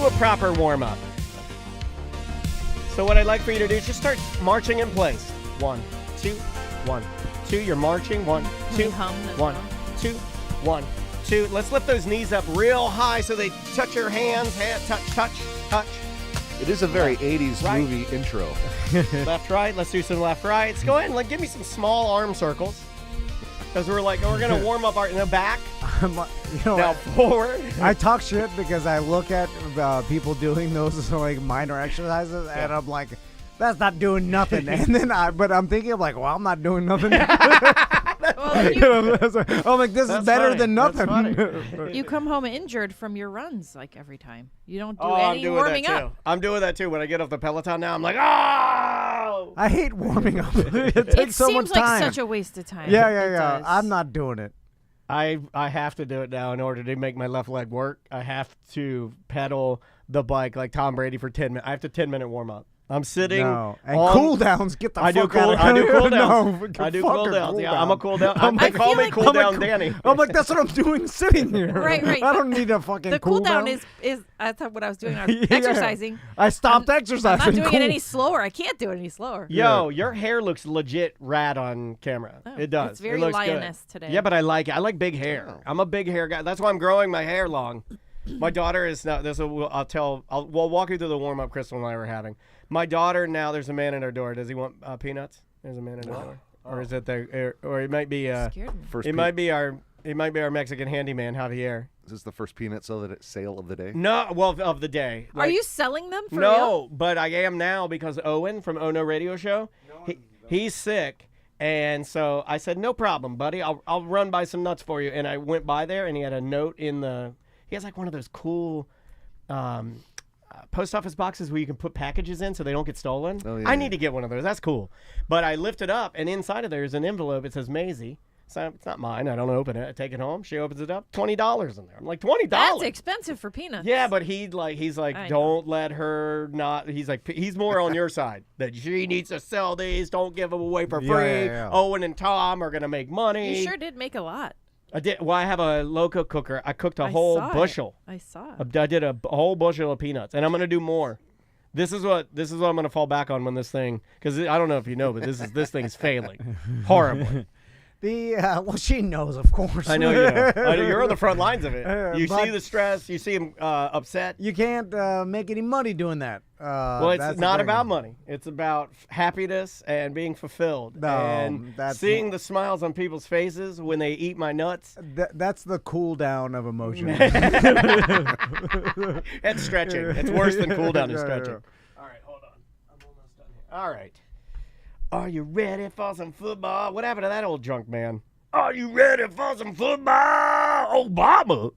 do a proper warm-up. So what I'd like for you to do is just start marching in place. 1, 2, 1, 2. You're marching. 1, 2, 1, 2, 1, 2. Let's lift those knees up real high so they touch your hands. Touch, touch, touch. It is a very 80s Right. movie intro. Left, right. Let's do some left, rights. Go ahead and give me some small arm circles. Because we're going to warm up our back. Now forward. I talk shit because I look at people doing those like minor exercises, and I'm like, that's not doing nothing. And then but I'm thinking, well, I'm not doing nothing. I'm like, this is better than nothing. You come home injured from your runs like every time. You don't do I'm any doing warming that too. up. I'm doing that too. When I get off the Peloton now, I'm like, oh! I hate warming up. It takes so much seems like time. such a waste of time. Yeah. Does. I'm not doing it. I have to do it now in order to make my left leg work. I have to pedal the bike like Tom Brady for 10 minutes. I have to 10-minute warm up. I'm sitting. No. And cool downs. Get the fuck out of here. I do cool downs. No, I do fuck cool a downs. cool Yeah, down. I'm a cool down. I'm They like- call me like- Cool Down Danny. I'm like, that's what I'm doing sitting here. Right. I don't need a fucking The cool down down. is I thought what I was doing. I was Yeah. exercising. I stopped exercising. I'm not doing Cool. it any slower. I can't do it any slower. Yo, your hair looks legit rad on camera. Oh, It does. It's very it looks lioness good. today. Yeah, but I like it. I like big hair. I'm a big hair guy. That's why I'm growing my hair long. My daughter is now. We'll walk you through the warm up Crystal and I were having. My daughter now. There's a man at her door. Does he want peanuts? There's a man at her door. Or is it or it might be Scared me. it might be our Mexican handyman Javier. Is this the first peanut sale of the day? No, well of the day. Are you selling them for No, real? but I am now because Owen from Oh No Radio Show, he's sick. And so I said, no problem, buddy. I'll run by some nuts for you. And I went by there, and he had a note he has like one of those cool post office boxes where you can put packages in so they don't get stolen. Oh, yeah, I need to get one of those. That's cool. But I lift it up, and inside of there is an envelope. It says Maisie. So it's not mine. I don't open it. I take it home. She opens it up. $20 in there. I'm like, $20? That's expensive for peanuts. Yeah, but he's like, I know. don't let her not. He's more on your side that she needs to sell these. Don't give them away for free. Yeah. Owen and Tom are gonna make money. You sure did make a lot. I did. Well, I have a loco cooker. I cooked a I whole saw it. bushel. I saw it. I did a whole bushel of peanuts, and I'm gonna do more. This is what I'm gonna fall back on when this thing, because I don't know if you know, but this thing's failing horribly. Well, she knows, of course. I know you know. I know you're on the front lines of it. You but- see the stress. You see him upset. You can't make any money doing that. Well, that's it's the not thing. about money. It's about happiness and being fulfilled. No, and that's seeing the smiles on people's faces when they eat my nuts. That's the cool down of emotion. It's stretching. It's worse than cool down is Yeah, stretching. yeah. All right, hold on. I'm almost done here. All right. Are you ready for some football? What happened to that old drunk man? Are you ready for some football? Obama.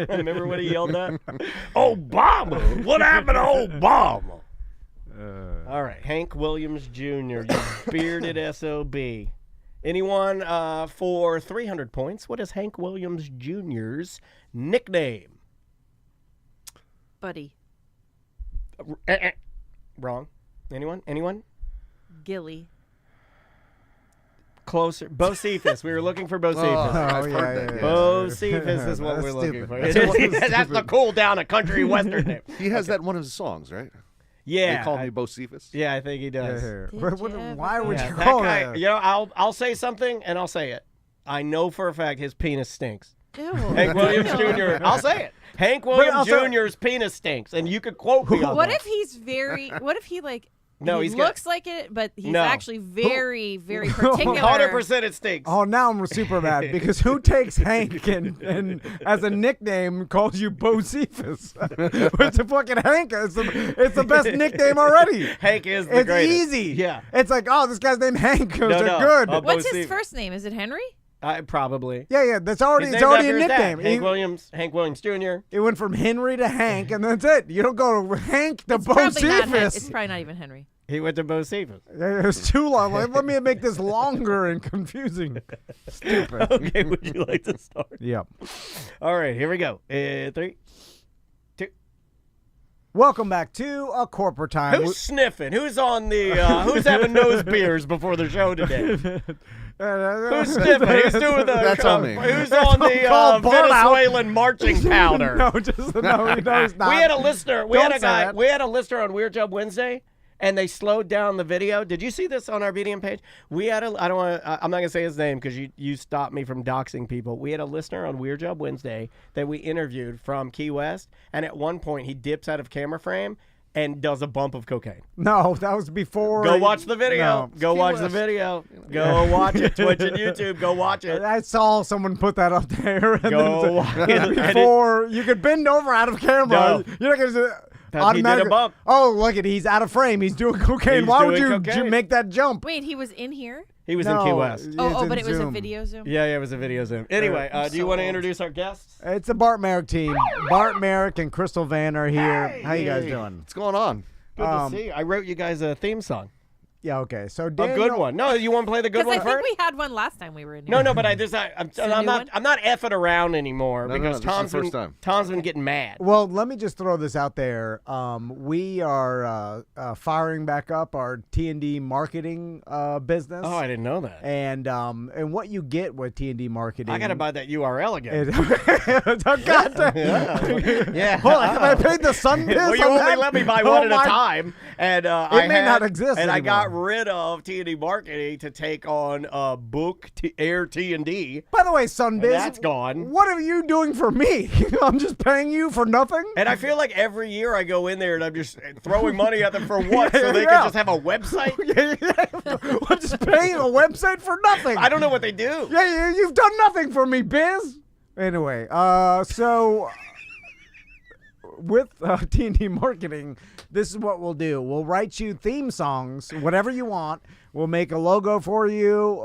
Remember when he yelled that? Obama. What happened to Obama? All right. Hank Williams Jr., you bearded SOB. Anyone for 300 points? What is Hank Williams Jr.'s nickname? Buddy. Wrong. Anyone? Gilly. Closer. Bocephus. We were looking for Bocephus. I've yeah, heard that. yeah. Bocephus is what That's we're looking stupid. for. That's the cool down a country western name. He has that in one of his songs, right? Yeah. They call me Bocephus. Yeah, I think he does. Yeah. Did What- you ever why would Yeah, you that call guy, that? you know, I'll say something and I'll say it. I know for a fact his penis stinks. Ew. Hank Williams Jr. I'll say it. Hank Williams also- Jr.'s penis stinks, and you could quote me on What that. if he's very? What if he like? No, he he's got- looks like it, but he's No. actually very, very particular. 100% it stinks. Oh, now I'm super mad because who takes Hank and as a nickname calls you Bocephus? It's a fucking Hank. It's the best nickname already. Hank is the It's greatest. easy. Yeah. It's like, oh, this guy's named Hank. No, They're no. good. Oh, What's his Bocephus. first name? Is it Henry? Probably. Yeah, that's already He's it's named already a after his dad, nickname. Hank Williams Jr. It went from Henry to Hank, and that's it. You don't go to Hank to It's probably not. Bocephus. It's probably not even Henry. He went to Bocephus. It's too long. Let me make this longer and confusing. Stupid. Okay, would you like to start? Yep. All right, here we go. 3, 2. Welcome back to A Corporate Time. Who's sniffing? Who's on the? Who's having nose beers before the show today? Who's sniffing? Who's doing the? That's on me. Who's on the call Bart out. Venezuelan marching powder? No, just no, he's not. We had a listener. We Don't had a say guy. that. We had a listener on Weird Job Wednesday, and they slowed down the video. Did you see this on our BDM page? We had a. I don't want. I'm not gonna say his name because you stopped me from doxing people. We had a listener on Weird Job Wednesday that we interviewed from Key West, and at one point he dips out of camera frame and does a bump of cocaine. No, that was before. Go watch the video. No. Go watch the video. Go watch it. Twitch and YouTube. Go watch it. I saw someone put that up there. And Go then watch it's it. before you could bend over out of camera. No. You're not gonna He did a automatically. bump. Oh, look at he's out of frame. He's doing cocaine. He's Why would doing you cocaine. make that jump? Wait, he was in here? He was No, in Key West. it's Oh, in but it was a Zoom. video Zoom? Yeah, it was a video Zoom. Anyway, do you so want to old. introduce our guests? It's the Bart Merek team. Bart Merek and Crystal Vann are here. How you guys doing? What's going on? Good to see you. I wrote you guys a theme song. Yeah, okay. So A Daniel, good one. No, you want to play the good Because one I think first? we had one last time we were in here. No, but I'm a new not one? I'm not effing around anymore No, because this is the first time. Tom's been getting mad. Well, let me just throw this out there. We are firing back up our T&D marketing business. Oh, I didn't know that. And what you get with T&D marketing. I gotta buy that URL again. Oh, God damn. Yeah. Hold on, have I paid the sun bill? Well, you only let me buy one at a time, and I may had- not exist And I got anymore. rid of T&D marketing to take on book Air T&D. By the way, Sunbiz, That's gone. What are you doing for me? I'm just paying you for nothing? And I feel like every year I go in there and I'm just throwing money at them for what? So they Yeah. can just have a website? I'm just paying a website for nothing. I don't know what they do. Yeah, you've done nothing for me, Biz. Anyway, so with T&D marketing, this is what we'll do. We'll write you theme songs, whatever you want. We'll make a logo for you.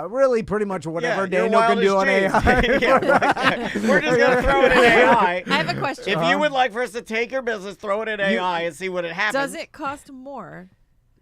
Really, pretty much whatever your Daniel can do on wildest AI. dreams. We're just going to throw it in AI. I have a question. If you would like for us to take your business, throw it in AI and see what it happens. Does it cost more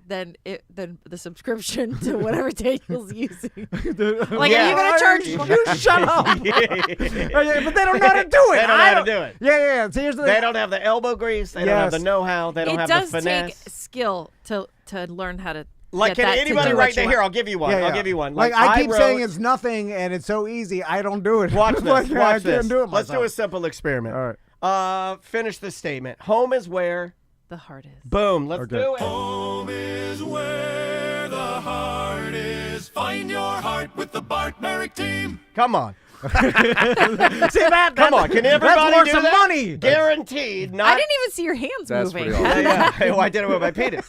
than the subscription to whatever Daniel's using? Like, Yeah. are you going to charge more? You shut up. Oh, yeah, but they don't know how to do it. They don't know how to do it. Yeah. So here's the They don't have the elbow grease. They don't have the Yes. know-how. They don't It have does the finesse. take skill to learn how to Like, get can that to anybody do right what there? you Here, want. I'll give you one. Yeah, I'll give you one. Like I keep wrote- saying it's nothing and it's so easy. I don't do it. Watch this. Like, I Watch can't this. do it Let's do a myself. simple experiment. All right. Finish this statement. Home is where. The heart is. Boom. Let's Okay. do it. Home is where the heart is. Find your heart with the Bart Merek team. Come on. See that? Come on. Can everybody That's worth do some that? money. Guaranteed. Not. I didn't even see your hands That's moving. pretty awesome. Yeah. Oh, I did it with my penis.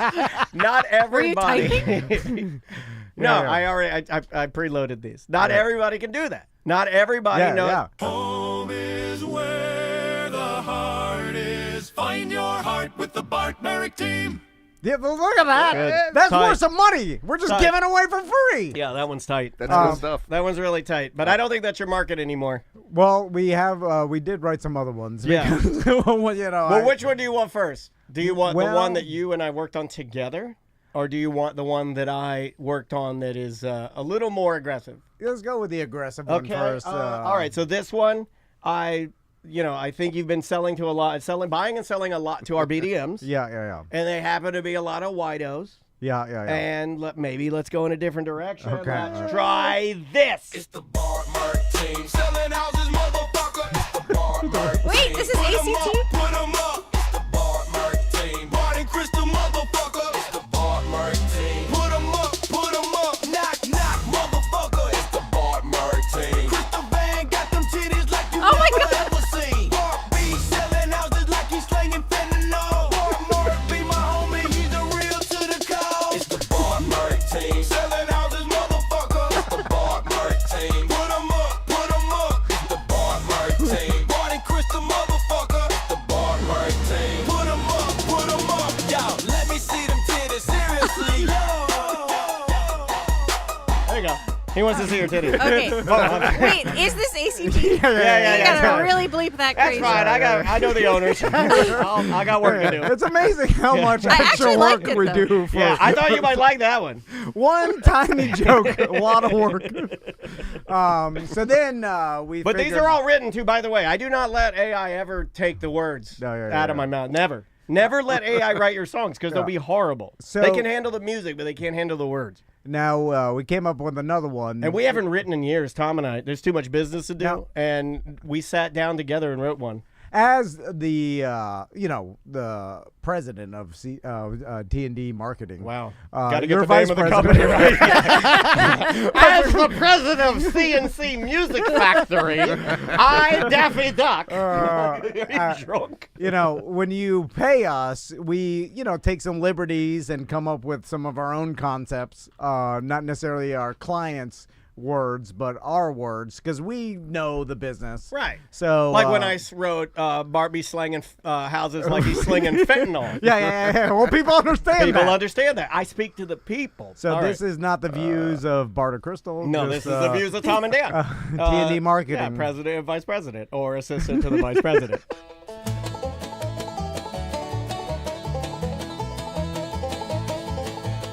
Not everybody. No, Yeah. I already I preloaded these. Not everybody can do that. Not everybody knows. Yeah. Home is where the heart is. Find your heart with the Bart Merek team. Yeah, but look at that. Good. That's Tight. worth some money. We're just Tight. giving away for free. Yeah, that one's tight. That's good stuff. That one's really tight. But I don't think that's your market anymore. Well, we did write some other ones. Yeah. because, well, you know. Well, which one do you want first? Do you want the Well- one that you and I worked on together? Or do you want the one that I worked on that is a little more aggressive? Let's go with the aggressive one Okay. first. All right. So this one, I think you've been selling to a lot, buying and selling a lot to our BDMs. Yeah. And they happen to be a lot of widos. Yeah. And maybe let's go in a different direction. Okay. Let's try this. It's the Bart Merek team. Selling houses, motherfucker. It's the Bart Merek Wait, team. this is Put 'em ACT? up, put 'em up. It's the Bart Merek team. Bart and Crystal, motherfucker. It's the Bart Merek team. Put 'em up, knock, knock, motherfucker. It's the Bart Merek team. Crystal Vann got them titties like you Oh my never God. ever seen. Bart B selling houses like he's slinging fentanyl. Bart Merek be my homie, he's a real to the core. It's the Bart Merek team. Selling houses, motherfucker. It's the Bart Merek team. Put 'em up. It's the Bart Merek team. Bart and Crystal, motherfucker. It's the Bart Merek team. Put 'em up. Yo, let me see them titties. Seriously, yo. There you go. He wants to see your titties. Okay. on. Wait, is this ACT? Yeah. You That's gotta fine. really bleep that That's crazy. fine. I know the owners. I got work to do. It's amazing how much I extra actually work liked it, we though. do for Yeah, I thought you might like that one. one tiny joke. A lot of work. So then we. But these figured- are all written too, by the way. I do not let AI ever take the words No, out of my mouth. Never. Never let AI write your songs because they'll be horrible. So- they can handle the music, but they can't handle the words. Now we came up with another one. And we haven't written in years, Tom and I. There's too much business to do, No. and we sat down together and wrote one. As the the president of T&D Marketing. Wow. Got Got to your get the name vice of the president. company right. As the president of CNC Music Factory, I, Daffy Duck. He's drunk. When you pay us, we, take some liberties and come up with some of our own concepts, not necessarily our clients' words, but our words, because we know the business. Right. So, like when I wrote Bart be slanging houses like he's slinging fentanyl. Yeah. Well, people understand People that. understand that. I speak to the people. So All this right. is not the views of Bart or Crystal. No, just, this is the views of Tom and Dan. T&D Marketing. Yeah, president and vice president, or assistant to the vice president.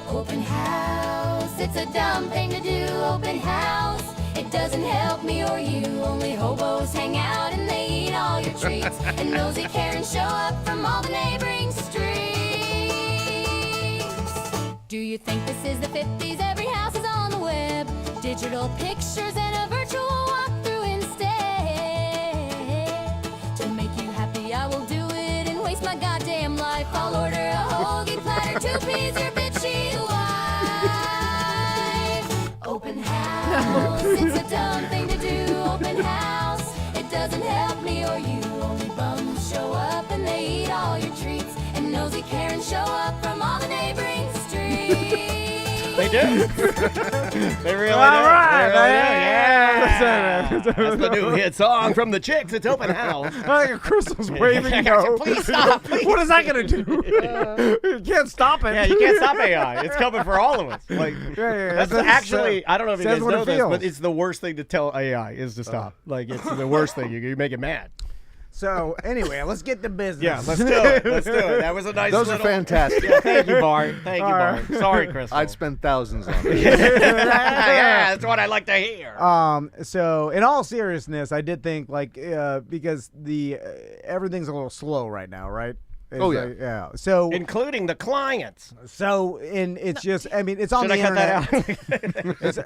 Open house, it's a dumb thing to do. Open house, it doesn't help me or you. Only hobos hang out and they eat all your treats. And nosy Karens show up from all the neighboring streets. Do you think this is the 50s? Every house is on the web. Digital pictures and a virtual walkthrough instead. To make you happy, I will do it and waste my goddamn life. I'll order a hoagie platter, 2 peas, your bitchy wife. Open house, it's a dumb thing to do. Open house, it doesn't help me or you. Only bums show up and they eat all your treats. And nosy Karens show up from all the neighboring streets. They do. They really do. All right. They really do. Yeah. Yeah. That's the new hit song from the Chicks. It's Open House. I think Crystal's waving no. Please stop. Please. What is that going to do? You can't stop it. Yeah, you can't stop AI. It's coming for all of us. Like, Yeah. that's actually, I don't know if you says guys what it know this, feels. but it's the worst thing to tell AI is to stop. Like, it's the worst thing. You make it mad. So, anyway, let's get to business. Yeah, let's do it. Let's do it. That was a nice Those are little... fantastic. Yeah, thank you, Bart. Thank you, All Bart. right. Sorry, Crystal. I'd spend thousands on it. Yeah, that's what I like to hear. So in all seriousness, I did think because everything's a little slow right now, right? Oh, yeah. Yeah. So Including the clients. it's just, I mean, it's on Should the I cut internet. that out?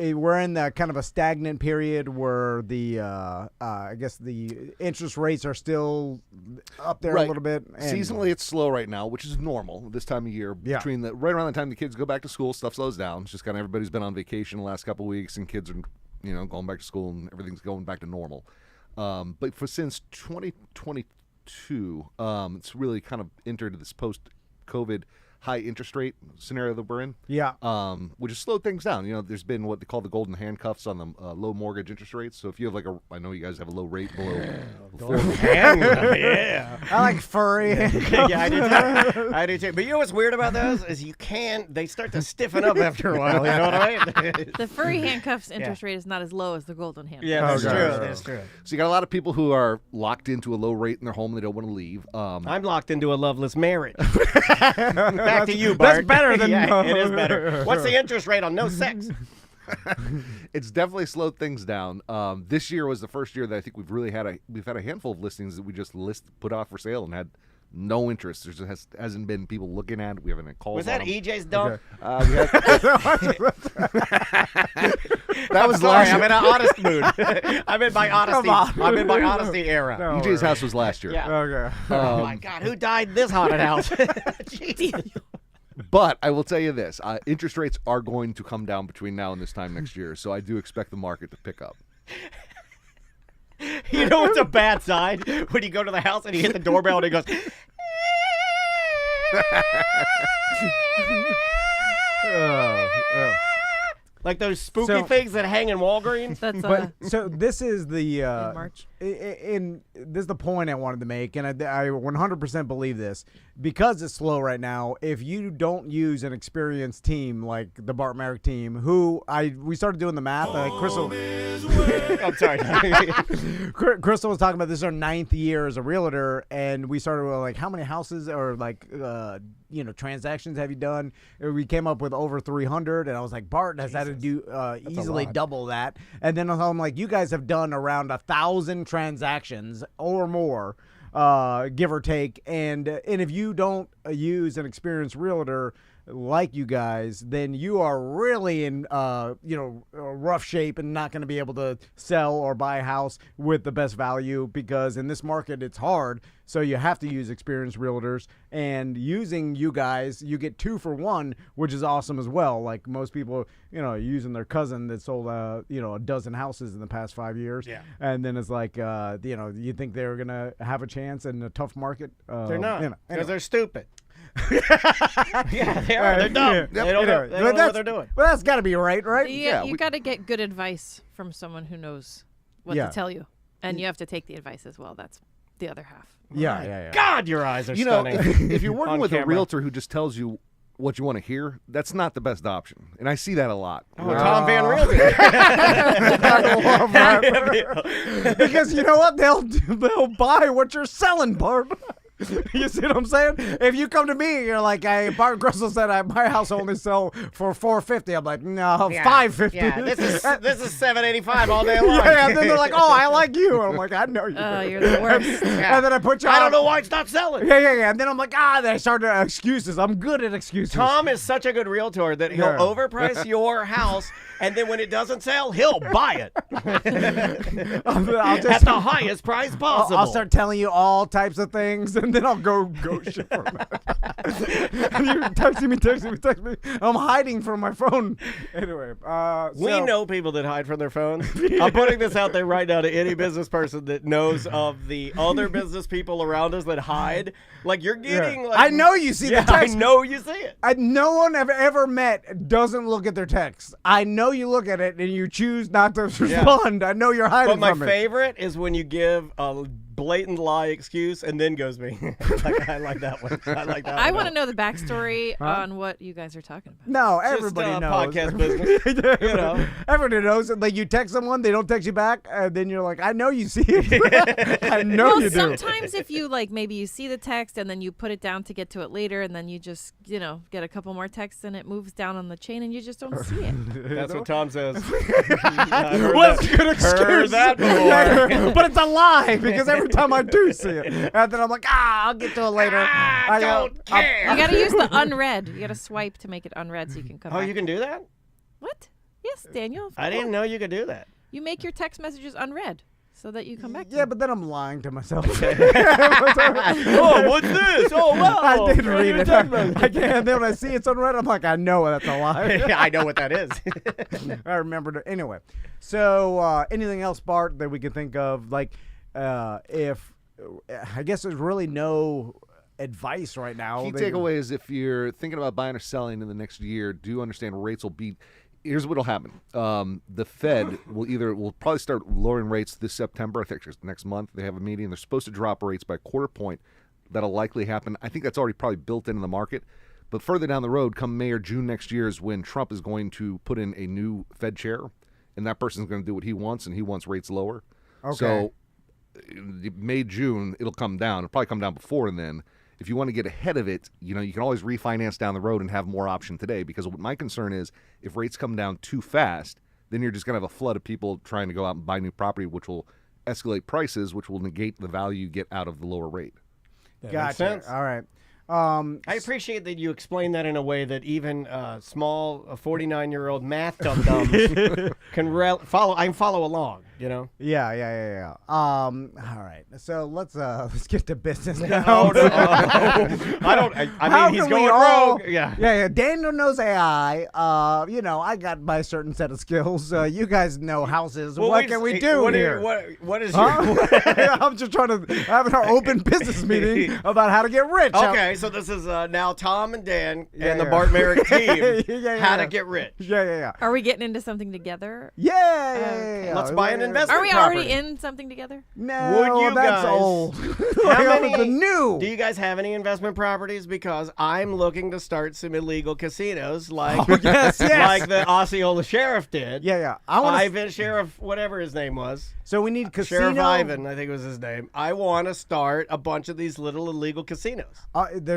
It's we're in that kind of a stagnant period where I guess the interest rates are still up there a Right. little bit. And Seasonally, it's slow right now, which is normal this time of year. Yeah. Right around the time the kids go back to school, stuff slows down. It's just kind of everybody's been on vacation the last couple of weeks, and kids are, going back to school, and everything's going back to normal. But since 2022, it's really kind of entered this post-COVID high interest rate scenario that we're in. Yeah. Which has slowed things down. There's been what they call the golden handcuffs on the low mortgage interest rates. So if you have I know you guys have a low rate below. Yeah. I like furry. Yeah, I do too. I do too. But you know what's weird about those is they start to stiffen up after a while. You know what I mean? The furry handcuffs interest rate is not as low as the golden handcuffs. Yeah, that's Okay. true. That's true. So you got a lot of people who are locked into a low rate in their home and they don't want to leave. I'm locked into a loveless marriage. Back to you, Bart. That's better than yeah, it is better. What's the interest rate on no sex? It's definitely slowed things down. This year was the first year that I think we've had a handful of listings that we just put off for sale and had no interest. There just hasn't been people looking at it. We haven't had calls. Was that on them. EJ's dump? We had, that was Sorry, last I'm year. in an honest mood. I'm in my honesty. Come on. I'm in my honesty era. No. EJ's house was last year. Yeah. Okay. Oh my God, who died in this haunted house? Jeez. But I will tell you this: interest rates are going to come down between now and this time next year. So I do expect the market to pick up. You know what's a bad sign? When you go to the house and you hit the doorbell and it goes. Like those spooky So- things that hang in Walgreens. That's But so this is the in March. in this is the point I wanted to make, and I 100% believe this because it's slow right now. If you don't use an experienced team like the Bart Merek team, who we started doing the math. Crystal I'm sorry. Crystal was talking about this is our 9th year as a realtor, and we started with like how many houses or transactions have you done? And we came up with over 300, and I was like, Bart has had to do easily lot. double that. And then I'm like, you guys have done around 1,000 transactions or more, give or take. And if you don't use an experienced realtor, like you guys, then you are really in rough shape and not going to be able to sell or buy a house with the best value, because in this market it's hard. So you have to use experienced realtors, and using you guys, you get 2 for 1, which is awesome as well. Like most people, using their cousin that sold a dozen houses in the past 5 years. Yeah. And then it's like, you think they're going to have a chance in a tough market? They're not, because anyway. they're stupid. Yeah, they are. They're dumb. Yeah. They don't know what they're doing. Well, that's got to be right? You got to get good advice from someone who knows what Yeah. to tell you, and you have to take the advice as well. That's the other half. Yeah. God, your eyes are You know, stunning. if you're working on with a camera. realtor who just tells you what you want to hear, that's not the best option. And I see that a lot. Oh, Tom Van Realty. I love that. Because you know what? They'll buy what you're selling, Bart. You see what I'm saying? If you come to me, you're like, hey, Bart Gressel said my house only sell for $450. I'm like, no, $550. Yeah, this is $785 all day long. Yeah, and then they're like, oh, I like you. I'm like, I know you. Oh, you're the worst. And then I put you I on. don't know why it's not selling. Yeah. And then I'm like, then I start excuses. I'm good at excuses. Tom is such a good realtor that he'll Yeah. overprice your house, and then when it doesn't sell, he'll buy it I'll at just the highest price possible. I'll start telling you all types of things, and then I'll go shit from it. And you're texting me. I'm hiding from my phone. Anyway, We know people that hide from their phones. I'm putting this out there right now to any business person that knows of the other business people around us that hide. Like, you're getting like, I know you see yeah, the text. I know you see it. No one I've ever met doesn't look at their text. I know you look at it and you choose not to respond. I know you're hiding But my from it. favorite is when you give a blatant lie excuse and then goes me. I like that one. I like that one. I want to know the backstory on what you guys are talking about. No, Just, everybody knows. podcast business. You know. Everybody knows. Like, you text someone, they don't text you back, and then you're like, I know you see it. I know Well, you do. sometimes if you maybe you see the text and then you put it down to get to it later, and then you just get a couple more texts and it moves down on the chain and you just don't see it. That's what Tom says. Well, that's a good excuse. Heard that before. But it's a lie, because every time I do see it, and then I'm like, I'll get to it later. I don't care. You got to use the unread. You got to swipe to make it unread so you can come back. You can do that? What? Yes, Daniel. I didn't know you could do that. You make your text messages unread so that you come back to Yeah, them. but then I'm lying to myself. Oh, what's this? Oh, wow. I did read it. Talking about? I can't. Then when I see it's unread, I'm like, I know that's a lie. I know what that is. I remembered it. Anyway, so anything else, Bart, that we could think of? Like, if I guess there's really no advice right now. Key takeaway is, if you're thinking about buying or selling in the next year, do understand rates will be. Here's what'll happen. The Fed will probably start lowering rates this September. I think it's next month. They have a meeting. They're supposed to drop rates by a quarter point. That'll likely happen. I think that's already probably built into the market. But further down the road, come May or June next year, is when Trump is going to put in a new Fed chair, and that person's going to do what he wants, and he wants rates lower. Okay. So May, June, it'll come down. It'll probably come down before then. If you want to get ahead of it, you can always refinance down the road and have more option today. Because what my concern is, if rates come down too fast, then you're just going to have a flood of people trying to go out and buy new property, which will escalate prices, which will negate the value you get out of the lower rate. Gotcha. sense. All right. I appreciate that you explained that in a way that even small 49-year-old math dum-dums can follow. I can follow along. Yeah. All right. So let's get to business now. Oh, no. I don't. I mean, he's going rogue. Yeah. Daniel knows AI. I got my certain set of skills. You guys know houses. Well, what can we do here? What is Huh? your? I'm just trying to have an open business meeting about how to get rich. Okay, so this is now Tom and Dan and the yeah. Bart Merek team. Yeah. How to get rich. Yeah. Are we getting into something together? Yeah. Let's buy an investment. Are we property. already in something together? No, Would you that's guys- old. How many? The new. Do you guys have any investment properties? Because I'm looking to start some illegal casinos, like yes. like the Osceola sheriff did. Yeah. I want Ivan Sheriff, whatever his name was. So we need casino. Sheriff Ivan, I think was his name. I want to start a bunch of these little illegal casinos.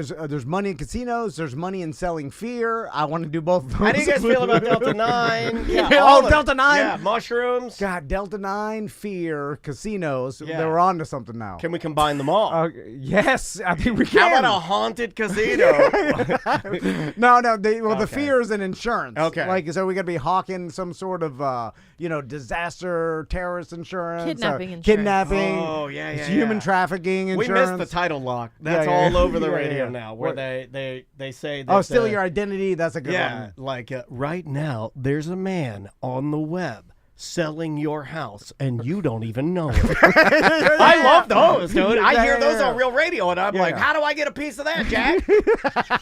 there's money in casinos. There's money in selling fear. I want to do both of those. How do you guys feel about Delta 9? Yeah, Oh, all of it. Delta 9? Yeah, mushrooms. God, Delta 9. Fear. Casinos. Yeah. They were on to something now. Can we combine them all? Yes, I think we can. How about a haunted casino? No. The Okay. fear is an insurance. Okay. Like, so we got to be hawking some sort of, disaster, terrorist insurance. Kidnapping insurance. Kidnapping. Oh, yeah, it's yeah, human yeah. trafficking We insurance. missed the title lock. That's Yeah, all over the yeah, radio yeah. now, where What? they say that. Oh, steal your identity. That's a good Yeah, one. like right now, there's a man on the web selling your house, and you don't even know it. I love those, dude. I hear those on real radio, and I'm like, yeah. how do I get a piece of that, Jack?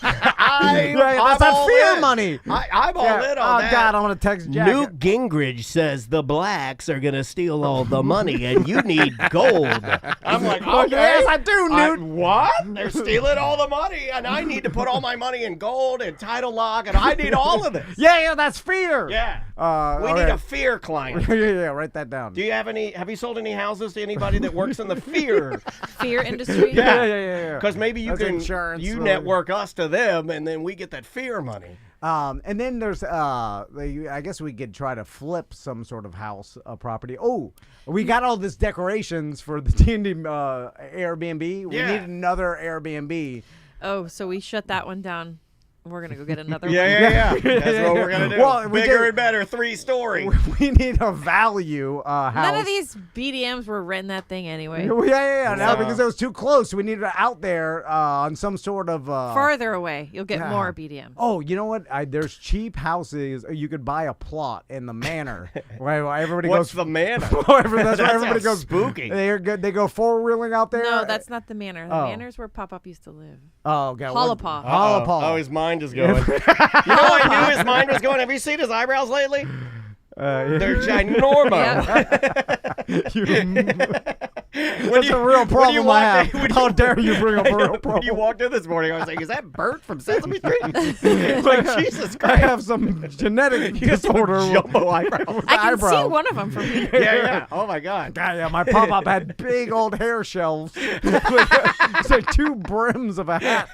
Right, I'm that's that all fear in. money. I'm all in on Oh that. God, I'm gonna text Jack. Newt Gingrich says the blacks are gonna steal all the money, and you need gold. I'm like, Oh, okay. yes, I do, Newt. What? They're stealing all the money, and I need to put all my money in gold and title lock, and I need all of this. Yeah, that's fear. Yeah. We all need right. a fear client. yeah, write that down. Do you have any? Have you sold any houses to anybody that works in the fear? Fear industry. yeah. Because maybe you That's can insurance, you really. network us to them, and then we get that fear money. And then there's I guess we could try to flip some sort of house property. Oh, we got all this decorations for the T&D Airbnb. We Yeah. need another Airbnb. Oh, so we shut that one down. We're gonna go get another Yeah, one. yeah. That's what we're gonna do. Well, we Bigger did- and better, 3-story. We need a value house. None of these BDMs were renting that thing anyway. Yeah. No, No. because it was too close. We needed it out there on some sort of. Farther away, you'll get yeah. more BDMs. Oh, you know what? There's cheap houses. You could buy a plot in the manor. Right? Everybody What's goes. the manor? That's why everybody sounds goes spooky. They're good. They go 4-wheeling out there. No, that's not the manor. The Oh. manor's where Pop-Up used to live. Oh, God. Hollapaw. Hollapaw. Oh, his mind is going. You know, I knew his mind was going. Have you seen his eyebrows lately? They're ginormo. That's a real problem I have. How dare you bring up a real When problem? you walked in this morning, I was like, is that Bert from Sesame Street? Like, Jesus I Christ. have some genetic You got some disorder. jumbo eyebrows. I can see eyebrows. one of them from here. Yeah. Oh, my God. God, yeah, my pop-up had big old hair shelves. It's like 2 brims of a hat.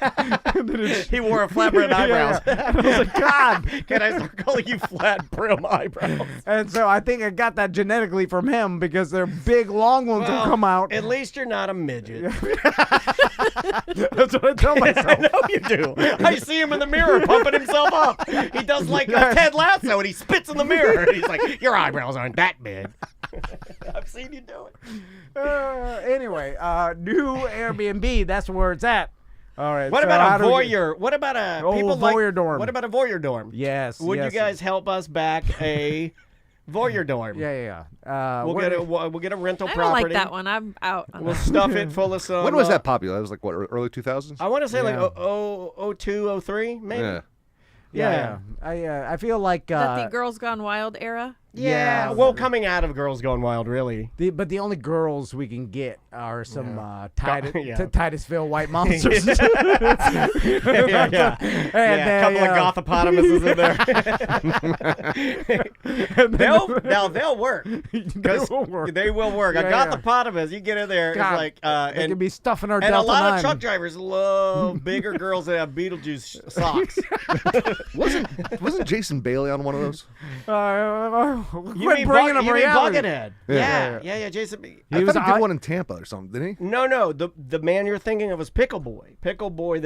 And then it's- He wore a flat brim eyebrows. Yeah. I was like, God. Can I start calling you flat brim eyebrows? And so I think I got that genetically from him because their big long ones will come out. At least you're not a midget. That's what I tell I myself. know you do. I see him in the mirror pumping himself up. He does like a Ted Lasso, and he spits in the mirror. And he's like, your eyebrows aren't that big. I've seen you do it. Anyway, new Airbnb. That's where it's at. All right. What so about how a do we- voyeur? What about a Oh, people voyeur like, dorm. What about a voyeur dorm? Yes. Would yes. you guys help us back a voyeur dorm? Yeah. We'll what- get a rental I don't property. like that one. I'm out. On We'll that. stuff it full of some. When was that popular? That was like what, early 2000s? I want to say Yeah. like 02, 03, maybe. Yeah. Yeah. I feel like That the Girls Gone Wild era. Yeah. Well, coming out of Girls Gone Wild, really. But the only girls we can get are some Yeah. Titusville white monsters. yeah. And, A couple of gothopotamuses in there. They'll work. They will work. They will work. A Yeah, yeah. gothopotamus, you get in there, God, it's like, They and could be stuffing our a Delta lot 9. of truck drivers love bigger girls that have Beetlejuice socks. Wasn't Jason Bailey on one of those? Quit bringing up reality. Buckethead? Yeah. Yeah. Jason. I was thought he I- did one in Tampa or something, didn't he? No. The man you're thinking of is Pickle Boy. Pickle Boy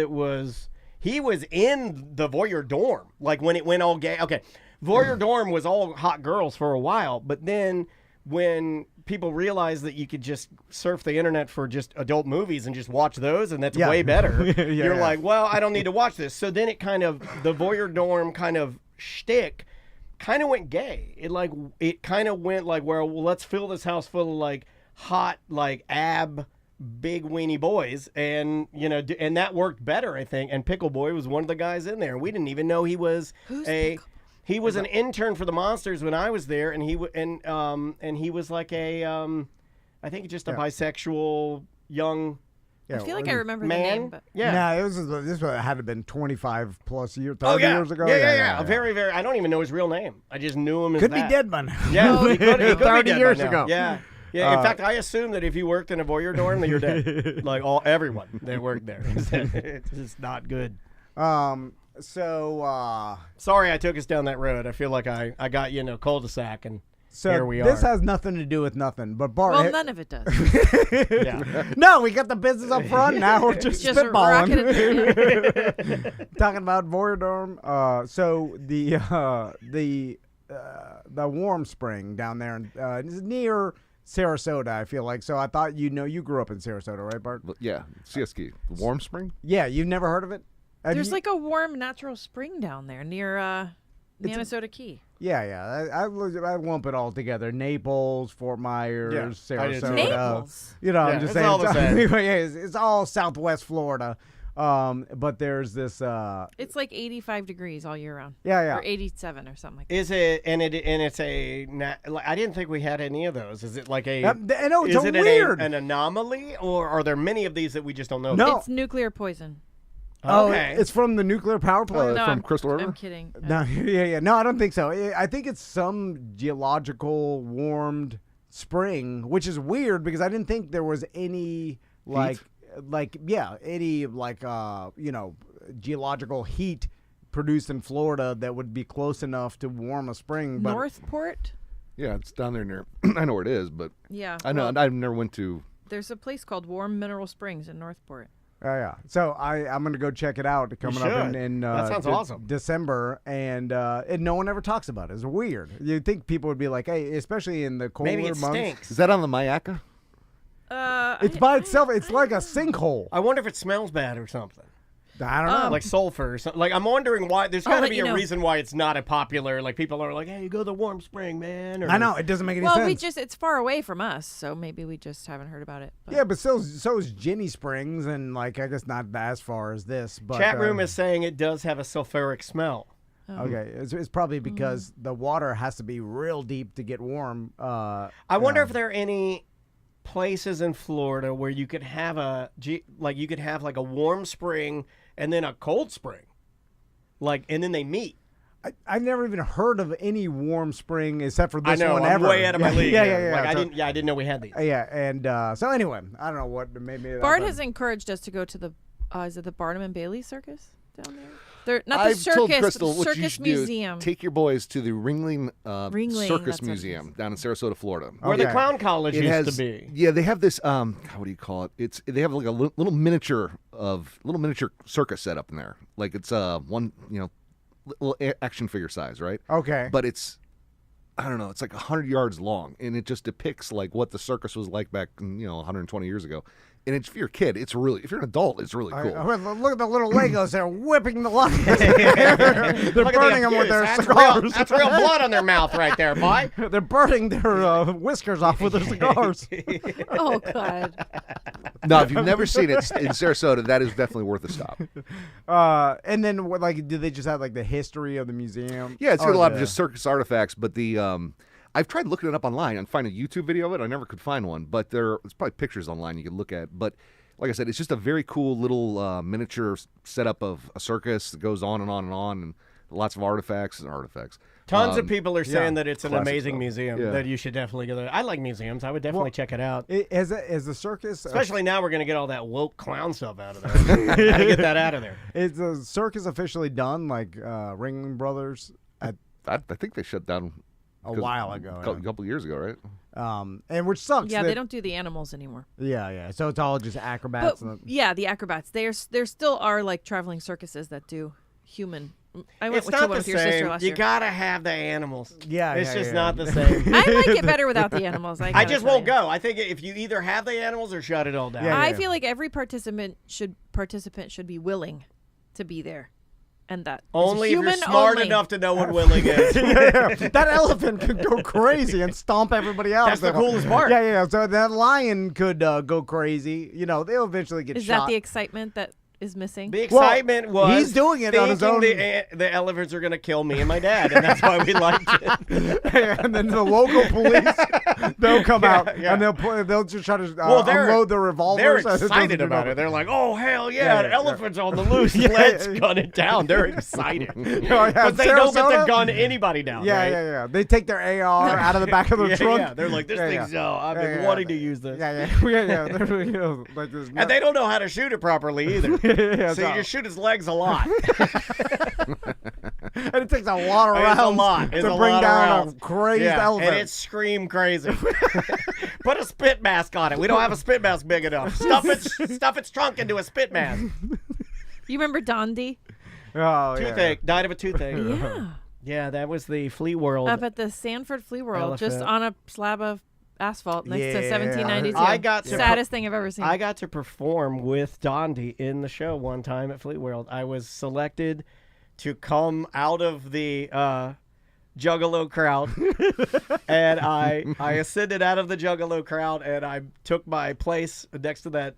he was in the voyeur dorm. Like when it went all gay. Okay. Voyeur dorm was all hot girls for a while, but then when people realized that you could just surf the internet for just adult movies and just watch those, and that's Yeah. way better. You're Yeah. like, well, I don't need to watch this. So then it kind of, the voyeur dorm kind of shtick kind of went gay. It kind of went like, well, let's fill this house full of like hot, like big weenie boys, and and that worked better, I think. And Pickle Boy was one of the guys in there. We didn't even know he was he was an intern for the Monsters when I was there, and he was like I think just a bisexual young I feel like I remember the man. name, but Yeah. No, this had to been 25 plus years, 30 Oh yeah. years ago. Yeah. Very, very. I don't even know his real name. I just knew him as Could that. be dead by now. Yeah, he could be 30 dead by years now. ago. Yeah. Yeah, in fact, I assume that if you worked in a voyeur dorm, that you're dead. Like everyone that worked there. It's just not good. So Sorry I took us down that road. I feel like I got you in a cul-de-sac, and here we this are. has nothing to do with nothing. But Bart, Well, none of it does. Yeah. no, we got the business up front. Now we're just rocking spitballing. it. Talking about voyeur dorm. So the warm spring down there is near Sarasota, I feel like. So I thought you grew up in Sarasota, right, Bart? Yeah, CSK, Warm Spring. Yeah, you've never heard of it? Have There's you- like a warm natural spring down there near Minnesota Key. Yeah. I lump it all together. Naples, Fort Myers, Yeah, I did too. Sarasota. Naples? You know, Yeah, I'm just it's saying. all the same. It's all Southwest Florida. But there's this. It's like 85 degrees all year round. Yeah. Or 87 or something like that. Is it and it's a I didn't think we had any of those. Is it like a I know it's is so it weird. an anomaly, or are there many of these that we just don't know? No. It's nuclear poison. Okay. It's from the nuclear power plant. No, from Crystal River? I'm kidding. No, yeah. No, I don't think so. I think it's some geological warmed spring, which is weird because I didn't think there was any geological heat produced in Florida that would be close enough to warm a spring. But Northport? Yeah, it's down there near. I know where it is, but Yeah. I know well, I've never went to. there's a place called Warm Mineral Springs in Northport. yeah. So I'm gonna go check it out coming up should. in That sounds awesome. December, and no one ever talks about it. It's weird. You'd think people would be like, hey, especially in the colder Maybe it months. stinks. Is that on the Mayaca? It's by itself. It's like a sinkhole. I wonder if it smells bad or something. I don't know. Like sulfur or something. Like, I'm wondering why. There's I'll got to let be you a know. reason why it's not a popular. Like, people are like, hey, you go to the warm spring, man. Or, I know it doesn't make any Well, sense. it's far away from us, so maybe we just haven't heard about it. But. Yeah, but so is Ginny Springs, and like I guess not as far as this. But Chat room is saying it does have a sulfuric smell. okay. It's probably because the water has to be real deep to get warm. I wonder if there are any places in Florida where you could have a warm spring and then a cold spring, and then they meet. I've never even heard of any warm spring except for this I know. one I'm ever. way out of my league. Yeah. here. Like, So- I didn't know we had these. Yeah, and so anyway, I don't know what maybe Bart that's has encouraged us to go to the is it the Barnum and Bailey Circus down there? They're not I've the circus, told but Crystal the what you Circus should Museum. do. Take your boys to the Ringling, Ringling, that's Circus what it Museum down in Sarasota, Florida. Where the Okay. clown college It used has, to be. yeah, they have this. What do you call it? They have like a little miniature circus set up in there. Like it's one little action figure size, right? okay. But it's I don't know. It's like 100 yards long, and it just depicts like what the circus was like back 120 years ago. And if you're a kid, if you're an adult, it's really cool. Look at the little Legos. They're whipping the lights. They're Look at burning the them with abuse. their That's cigars. Real, that's real blood on their mouth right there, boy. They're burning their whiskers off with their cigars. Oh God! No, if you've never seen it in Sarasota, that is definitely worth a stop. And then, do they just have like the history of the museum? Yeah, it's got a lot of the- just circus artifacts, but I've tried looking it up online and find a YouTube video of it. I never could find one, but there's probably pictures online you can look at. But like I said, it's just a very cool little miniature setup of a circus that goes on and on and on, and lots of artifacts. Tons of people are saying that it's an classic amazing stuff. museum, Yeah. that you should definitely go there. I like museums. I would definitely check it out. As the circus, Especially now we're going to get all that woke clown stuff out of there. Gotta get that out of there. is the circus officially done? Like Ringling Brothers at I think they shut down a while ago. a couple years ago, right? And which sucks. Yeah, that- they don't do the animals anymore. Yeah. So it's all just acrobats. But and yeah, the acrobats. There still are like traveling circuses that do human. I went It's to not one the with your sister same. last You year. got to have the animals. Yeah, It's yeah, just yeah. not the same. I like it better without the animals. I just won't go. I think if you either have the animals or shut it all down. Yeah. I feel like every participant should be willing to be there, and that is Only if you're human smart only. enough to know what willing is. That elephant could go crazy and stomp everybody out. That's the coolest part. Yeah. So that lion could go crazy. They'll eventually get Is shot. that the excitement that is missing. The excitement was he's doing it on his own. The elephants are going to kill me and my dad, and that's why we liked it. And then the local police, they'll come out yeah. and they'll just try to they're- unload the revolvers. They're as it doesn't excited do about nothing. it. They're like, "Oh hell yeah, Yeah, an yeah, elephant's on the loose. Let's gun it down." They're excited yeah, because they don't get to Sarasota? gun anybody down. Yeah, right? yeah. They take their AR out of the back of their Yeah, trunk. yeah. They're like, "This Yeah, thing's I've Yeah, been yeah. wanting to use this." Yeah, yeah. They're, like this. And they don't know how to shoot it properly either. Yeah, So you just shoot his legs a lot. and it takes a lot of It's rounds a lot. It's to a bring lot of down rounds. a crazed Yeah, elephant. and it screamed crazy. Put a spit mask on it. We don't have a spit mask big enough. Stuff its trunk into a spit mask. You remember Dondi? Oh, yeah. Toothache. Died of a toothache. Yeah. Yeah, that was the Flea World. Up at the Sanford Flea World, just Elephant. on a slab of asphalt next to Yeah. 1792. I got to Saddest thing I've ever seen. I got to perform with Dondi in the show one time at Fleet World. I was selected to come out of the Juggalo crowd, and I ascended out of the Juggalo crowd, and I took my place next to that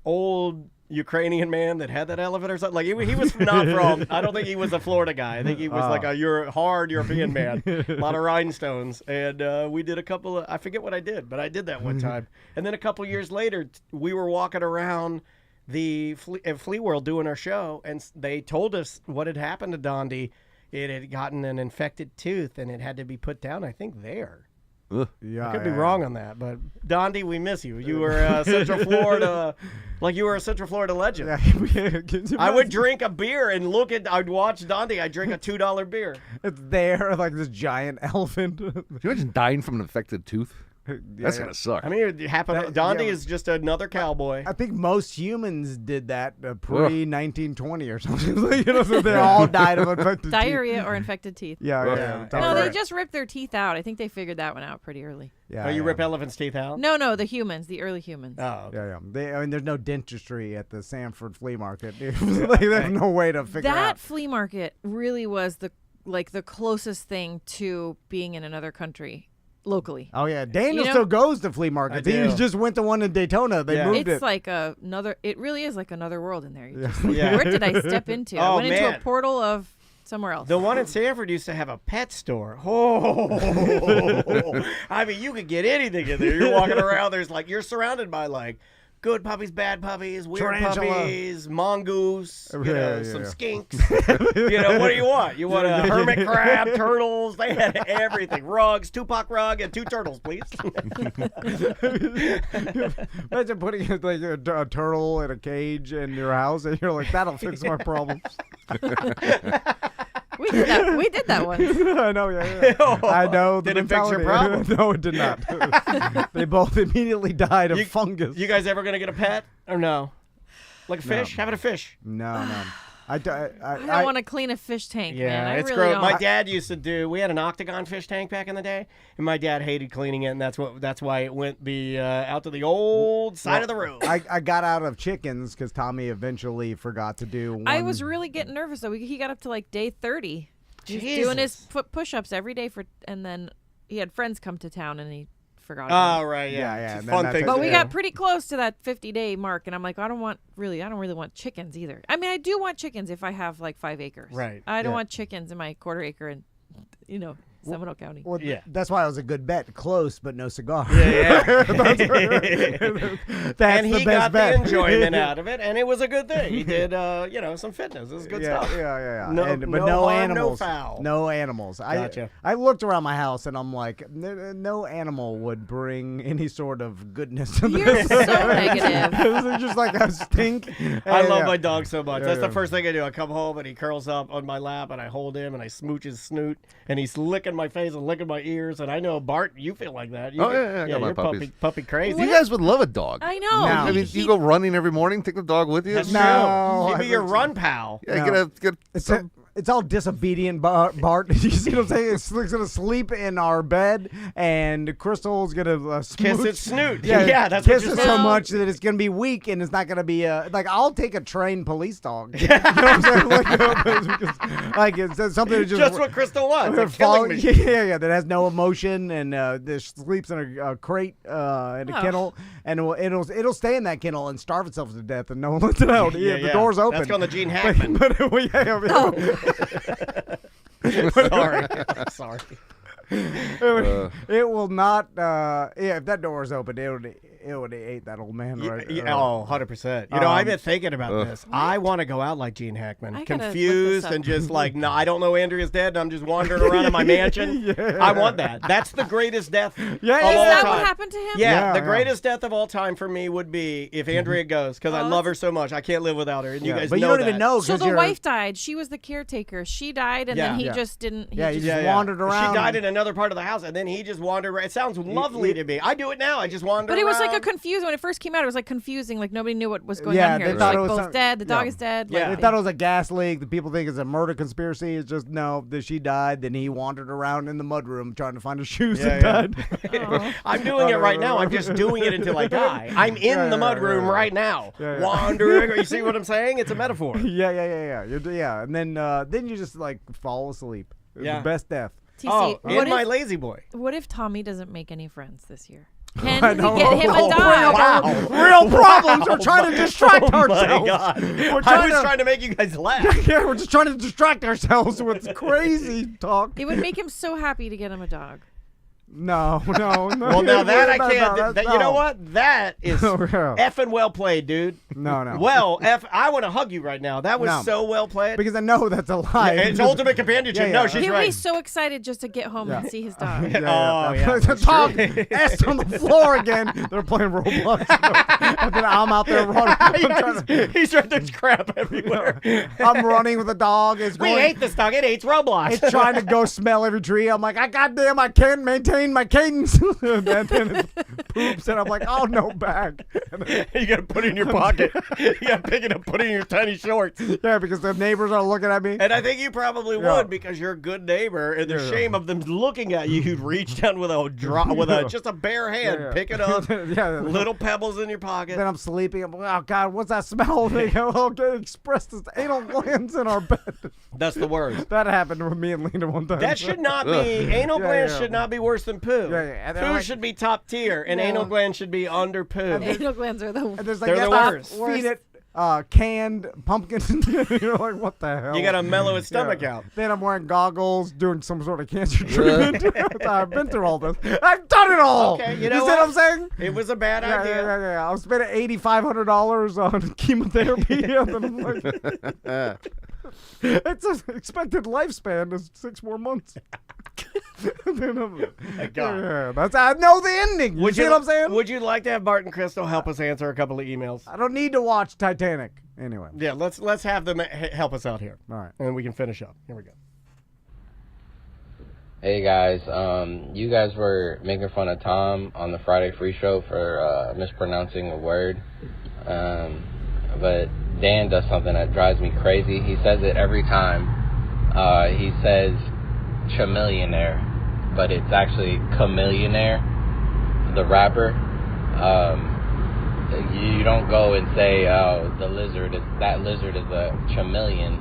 old Ukrainian man that had that elephant or something. Like he was not from. I don't think he was a Florida guy. I think he was like a hard European man, a lot of rhinestones. And we did a couple of. I forget what I did, but I did that one time. And then a couple years later, we were walking around the Flea World doing our show, and they told us what had happened to Dondi. It had gotten an infected tooth, and it had to be put down. I think there. Yeah, I could be wrong on that, but Dondi, we miss you. You were Central Florida, like you were a Central Florida legend. I would drink a beer and I'd watch Dondi. I'd drink a $2 beer. It's there, like this giant elephant. Can you imagine dying from an infected tooth? That's yeah. gonna suck. I mean, it happened. Dondi is just another cowboy. I think most humans did that pre-1920 or something. So they all died of infected teeth. Diarrhea or infected teeth. Yeah, Ugh. yeah. Yeah. No, they Right. just ripped their teeth out. I think they figured that one out pretty early. Yeah, Oh, you yeah. rip elephants' teeth out? No, the humans, the early humans. Oh, okay. Yeah. I mean, there's no dentistry at the Sanford flea market. Like, there's no way to figure That out. flea market really was the closest thing to being in another country locally. Oh yeah, Daniel You know- still goes to flea markets. I He do. just went to one in Daytona. They Yeah. moved It's it. like another. It really is like another world in there. You're just like, Yeah. where did I step into? I Oh, went into man. a portal of somewhere else. The one in Sanford used to have a pet store. Oh, I mean, you could get anything in there. You're walking around. There's like you're surrounded by like good puppies, bad puppies, weird Tarantula. puppies, mongoose, Yeah, yeah, some yeah. skinks. What do you want? You want a hermit crab, turtles? They had everything. Rugs, Tupac rug, and 2 turtles, please. Imagine putting like a turtle in a cage in your house, and you're like, "That'll fix my problems." We did that once. I know, yeah. I know. The Did it fix your mentality. problem? No, it did not. They both immediately died of fungus. You guys ever gonna get a pet or no? Like a fish? Having a fish? No. I I don't want to clean a fish tank, man. I it's really gross. don't. My dad used to do. We had an octagon fish tank back in the day, and my dad hated cleaning it, and that's why it went out to the old side of the road. I got out of chickens because Tommy eventually forgot to do one. I was really getting nervous though. He got up to like day 30. He was doing his Jesus. push-ups every day and then he had friends come to town and he forgot. Oh about it. right, Yeah, It's a and then fun that's thing. it. But to we do. got pretty close to that 50-day mark, and I'm like, I don't really want chickens either. I mean, I do want chickens if I have like 5 acres. Right, I don't yeah. want chickens in my quarter acre in, Seminole County. Well, Yeah. that's why it was a good bet. Close, but no cigar. Yeah. That's and the he best got bet. the enjoyment out of it, and it was a good thing. He did, some fitness. It was good Yeah, stuff. yeah. No- but no no harm, no animals. foul. No animals. Gotcha. I looked around my house and I'm like, no animal would bring any sort of goodness to You're this. so negative. It was just like a stink. I love Yeah. my dog so much. Yeah, That's yeah. the first thing I do. I come home and he curls up on my lap and I hold him and I smooch his snoot and he's licking my face and licking my ears. And I know, Bart, you feel like that. Oh, yeah, I got my you're puppies. puppy crazy. You guys would love a dog. I know. No. I mean, you go running every morning, take the dog with you. That's No, true. I He'd be your think- run pal. Yeah, No. get It's some It's all disobedient, Bart. You see what I'm saying? It's gonna sleep in our bed, and Crystal's gonna Kiss smooch. its snoot. Yeah, Yeah, that's kiss what it you're so saying. much that it's gonna be weak, and it's not gonna be like I'll take a trained police dog. You know what I'm saying? Like it's something that Just what Crystal wants. A killing machine. yeah, that has no emotion and that sleeps in a crate in a kennel, and it'll stay in that kennel and starve itself to death, and no one lets it out. The door's open. That's called the Gene Hackman. Sorry. It will not. If that door is open, it would ate that old man right. Oh, 100%. You know, I've been thinking about this. I want to go out like Gene Hackman, I gotta look this confused up. and just like, no, I don't know Andrea's dead, and I'm just wandering around in my mansion. I want that. That's the greatest death of Is all that time. what happened to him? Yeah, the greatest death of all time for me would be if Andrea goes, because I love her so much. I can't live without her, and you guys but know you don't that. even know. So 'cause the you're- wife died. She was the caretaker. She died, and then he just didn't. He you just, just wandered around. She died in another part of the house, and then he just wandered around. It sounds lovely to me. I do it now. I just wander But it was like a around. confused when it first came out. It was like confusing. Like nobody knew what was going Yeah, on here. they It was thought like it was both some- dead. The dog yeah. is dead. Yeah. Like, They thought it was a gas leak. The people think it's a murder conspiracy. It's just no. That she died. Then he wandered around in the mudroom trying to find her shoes and died. I'm doing it right now. I'm just doing it until I die. I'm in the mudroom right now, wandering. You see what I'm saying? It's a metaphor. Yeah. And then you just like fall asleep. It's Yeah. the best death. TC, Oh, what and if, my lazy boy. what if Tommy doesn't make any friends this year? Can we know. get him a Oh, dog? Wow. Real problems. We're trying to distract Oh my ourselves. God. We're I was trying to make you guys laugh. Yeah, we're just trying to distract ourselves with crazy talk. It would make him so happy to get him a dog. No. Well, now that I can't. You know no. what? That is No, yeah. effing well played, dude. No. Well, I want to hug you right now. That was No. so well played. Because I know that's a lie. It's ultimate companionship. Yeah, No, yeah. she's He'll be right. so excited just to get home and see his dog. The dog ass on the floor again. They're playing Roblox. And then I'm out there running. He's right. There's crap everywhere. I'm running with the dog. It's We going. hate this dog. It hates Roblox. It's trying to go smell every tree. I'm like, goddamn, I can't maintain my cadence. And then it poops, and I'm like, oh, no bag. You gotta put it in your pocket. You gotta pick it up, put it in your tiny shorts. Yeah, because the neighbors are looking at me. And I think you probably Yeah. would because you're a good neighbor. And the shame of them looking at you, you'd reach down with just a bare hand, pick it up, Yeah. little pebbles in your pocket. Then I'm sleeping. I'm like, oh, God, what's that smell? They go, okay, express this anal glands in our bed. That's the worst. That happened with me and Lena one time. That should not be anal Yeah, glands yeah. should not be worse than poo. Yeah, yeah. And they're Poo like- should be top tier, and Yeah. anal glands should be under poo. Anal glands are the And there's like, They're yeah, the stop, worst. feed it canned pumpkin. You're like, what the hell? You gotta mellow its stomach Yeah. out. Then I'm wearing goggles, doing some sort of cancer treatment. I've been through all this. I've done it all. Okay, you see what I'm saying? It was a bad Yeah, idea. yeah. I was spending $8,500 on chemotherapy, and then I'm like, it's an expected lifespan is 6 more months. Then I'm like, My God. yeah, that's I know the ending. You see what I'm saying? Would you like to have Bart and Crystal help us answer a couple of emails? I don't need to watch Titanic anyway. Yeah, let's have them help us out here. All right. And then we can finish up. Here we go. Hey guys, you guys were making fun of Tom on the Friday Free Show for mispronouncing a word, but Dan does something that drives me crazy. He says it every time. He says chamillionaire, but it's actually Chamillionaire, the rapper. You don't go and say, "Oh, that lizard is a chameleon."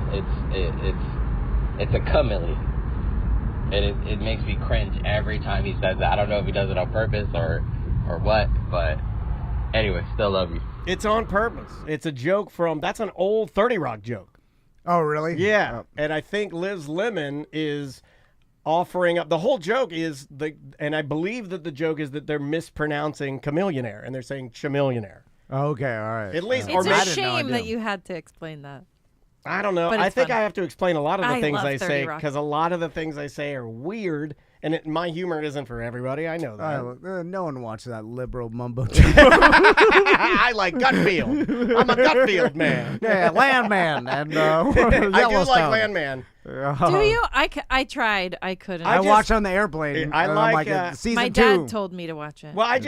It's a chameleon. And it makes me cringe every time he says that. I don't know if he does it on purpose or what, but anyway, still love you. It's on purpose. It's a joke that's an old 30 Rock joke. Oh, really? Yeah. Oh. And I think Liz Lemon is offering up. The whole joke is, and I believe that the joke is that they're mispronouncing chameleonaire and they're saying chamillionaire. Okay, all right. At least, It's or a maybe, I did no shame idea. that you had to explain that. I don't know. But I it's think fun. I have to explain a lot of the I things love I 30 say Rock. because a lot of the things I say are weird, and my humor isn't for everybody. I know that. No one watches that liberal mumbo. I like Gutfield. I'm a Gutfield man. Yeah, Landman and I do like Landman. Do you? I tried. I couldn't. I just- watched on the airplane. I and like, I'm like season My 2. dad told me to watch it. Well, I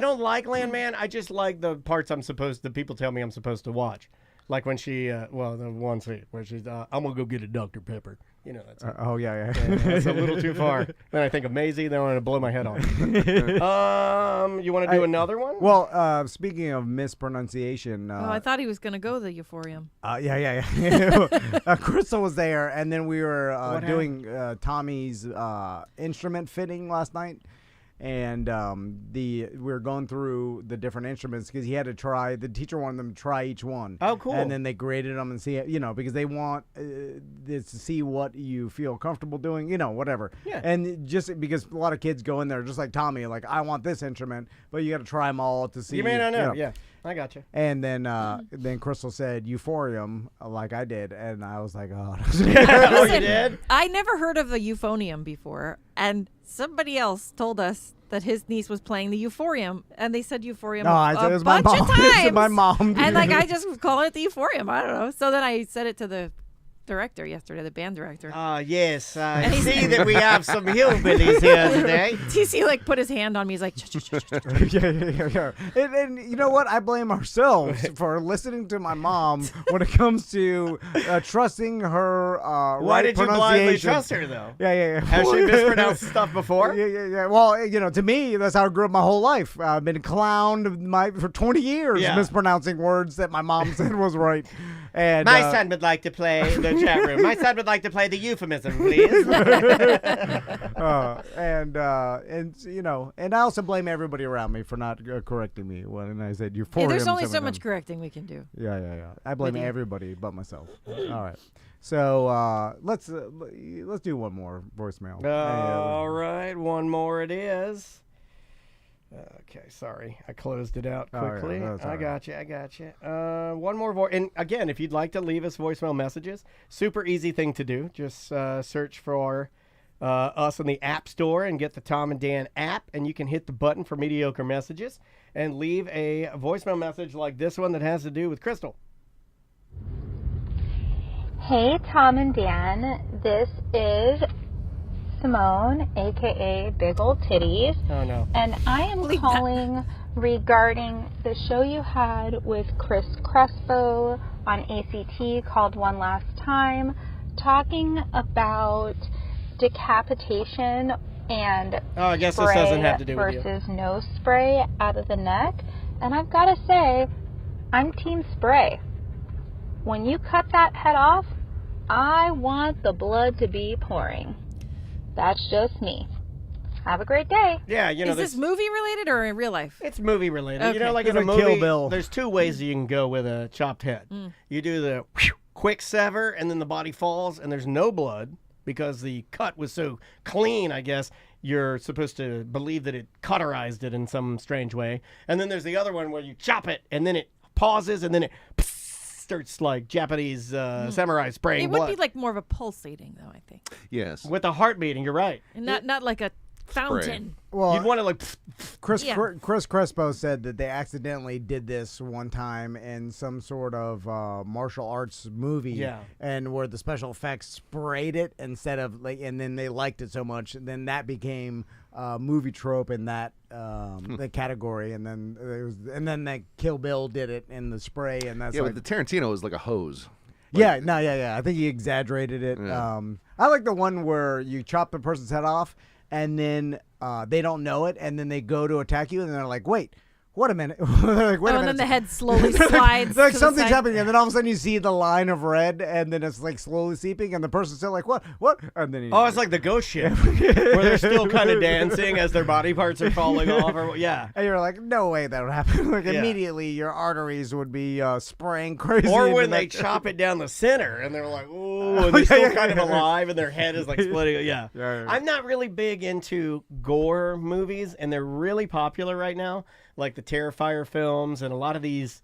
don't like Landman. I just like the parts the people tell me I'm supposed to watch. Like when she, the one scene where she's, I'm gonna go get a Dr. Pepper. You know that's. Oh yeah. That's a little too far. Then I think of Maisie. Then I want to blow my head off. You want to do another one? Well, speaking of mispronunciation, Oh, I thought he was gonna go the euphorium. yeah. Crystal was there, and then we were What doing Tommy's instrument fitting last night, and we were going through the different instruments because he had to try. The teacher wanted them to try each one. Oh, cool. And then they graded them and see it, because they want this to see what you feel comfortable doing, whatever. Yeah. And just because a lot of kids go in there just like Tommy, like I want this instrument, but you got to try them all to see. You may not know. you know. Yeah, I got you. And then Crystal said euphorium like I did, and I was like, oh. Oh, you Listen, did? I never heard of the euphonium before, and somebody else told us that his niece was playing the euphorium, and they said euphorium No, I said a it was my bunch of mom. It times. was my mom. And like I just was calling it the euphorium. I don't know. So then I said it to the director yesterday, the band director. Yes, I And he see said- that we have some hillbillies here today. TC like put his hand on me. He's like, yeah. And you know what? I blame ourselves for listening to my mom when it comes to trusting her Why right did you blindly pronunciation. trust her, though? Yeah. Has she mispronounced stuff before? Yeah. Well, to me, that's how I grew up my whole life. I've been clowned for 20 years Yeah. mispronouncing words that my mom said was right. And My son would like to play the chat room. My son would like to play the euphemism, please. and I also blame everybody around me for not correcting me when I said yeah, euphorium. there's only so seven much times. correcting we can do. Yeah. I blame With you. everybody but myself. All right. So let's do one more voicemail. All right, one more it is. Okay, sorry. I closed it out Oh, yeah, quickly. that's all I right. got you. One more voice. And again, if you'd like to leave us voicemail messages, super easy thing to do. Just search for us in the App Store and get the Tom and Dan app, and you can hit the button for mediocre messages and leave a voicemail message like this one that has to do with Crystal. Hey, Tom and Dan. This is Simone, aka Big Old Titties, Oh, no. and I am Leave that. calling regarding the show you had with Chris Crespo on ACT called One Last Time, talking about decapitation and Oh, I guess this spray doesn't have to do with you. versus no spray out of the neck. And I've got to say, I'm team spray. When you cut that head off, I want the blood to be pouring. That's just me. Have a great day. Yeah, Is this movie related or in real life? It's movie related. You Okay. know, like It's in a like Kill movie, Bill. there's two ways you can go with a chopped head. You do the quick sever, and then the body falls, and there's no blood because the cut was so clean, I guess. You're supposed to believe that it cauterized it in some strange way. And then there's the other one where you chop it, and then it pauses, and then it starts like Japanese samurai spraying It would blood. be like more of a pulsating, though, I think, Yes. With a heart beating, you're right. and not like a fountain. Well, You'd want to like... Chris Yeah. Chris Crespo said that they accidentally did this one time in some sort of martial arts movie, Yeah. and where the special effects sprayed it instead of and then they liked it so much, then that became a movie trope in that the category, and then that Kill Bill did it in the spray, and that's Yeah, like, but the Tarantino is like a hose. yeah. I think he exaggerated it. Yeah. I like the one where you chop the person's head off, and then they don't know it, and then they go to attack you, and they're like, "Wait, what a minute!" They're like, "Wait a And minute!" then the head slowly slides. like to the something's side. happening, and then all of a sudden you see the line of red, and then it's like slowly seeping, and the person's still like, "What? And then Oh, it's like the ghost ship, where they're still kind of dancing as their body parts are falling off. Or yeah. and you're like, "No way that would happen!" Like Yeah. immediately, your arteries would be spraying crazy. Or into when they that- chop it down the center, and they're like, "Ooh," and they're still kind of alive, and their head is like splitting. Yeah. Yeah. I'm not really big into gore movies, and they're really popular right now, like the Terrifier films, and a lot of these,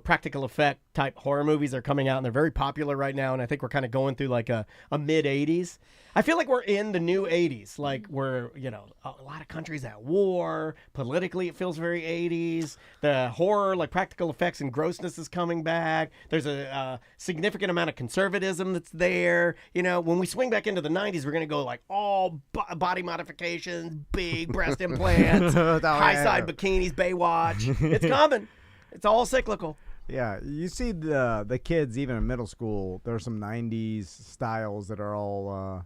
practical effect type horror movies are coming out, and they're very popular right now. And I think we're kind of going through like a mid 80s. I feel like we're in the new 80s, like we're, a lot of countries at war. Politically, it feels very 80s. The horror, like practical effects and grossness is coming back. There's a significant amount of conservatism that's there. When we swing back into the 90s, we're going to go like all body modifications, big breast implants, Oh, high side yeah. bikinis, Baywatch. It's coming. It's all cyclical. Yeah, you see the kids even in middle school. There's some '90s styles that are all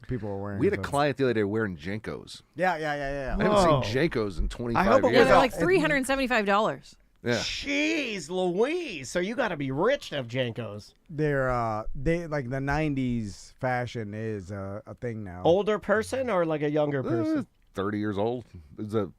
people are wearing. We had a so- client the other day wearing Jankos. Yeah. I haven't Whoa. seen Jankos in 25 I hope it years. Yeah, was they're a- like $375. Yeah. Jeez Louise. So you got to be rich to have Jankos. They like the '90s fashion is a thing now. Older person or like a younger person? 30 years old. It's a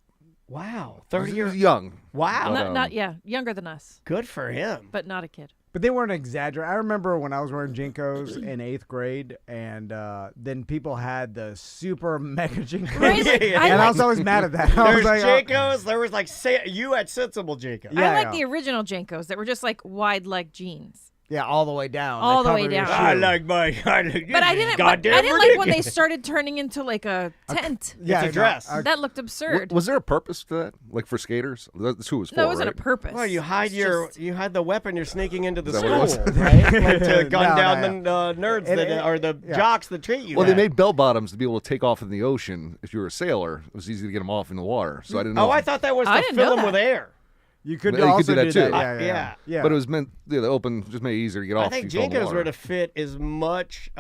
Wow. 30 years. young. Wow. But, Younger than us, Good for him. but not a kid. But they weren't exaggerating. I remember when I was wearing Jinkos in 8th grade, and then people had the super mega Jinkos. Right? Yeah. And I was always mad at that. I There's was like, Jankos. There was like you had sensible Jankos. Yeah, I like yeah. the original Jankos that were just like wide leg jeans. yeah, all the way down. All They the way covered your down. I shoe. like my. But I didn't. Goddamn I didn't like when they ridiculous. started turning into like a tent. Yeah, It's a dress. That looked absurd. Was there a purpose to that? Like for skaters? That's who it was for, No, it wasn't right? a purpose. Well, you hide It's just- you hide the weapon you're sneaking into the Is that what it school, was? right? Like to gun No, down no, the nerds It- that it- or the yeah. jocks that treat you. Well, they bad. made bell bottoms to be able to take off in the ocean. If you were a sailor, it was easy to get them off in the water. So I didn't know. Oh, if- I thought that was I to didn't fill know them with that. air. You could Yeah, you could also do that too. Yeah. Yeah. Yeah. But it was meant, the open just made it easier to get off. I think if you fell in the Jankos water. were to fit as much,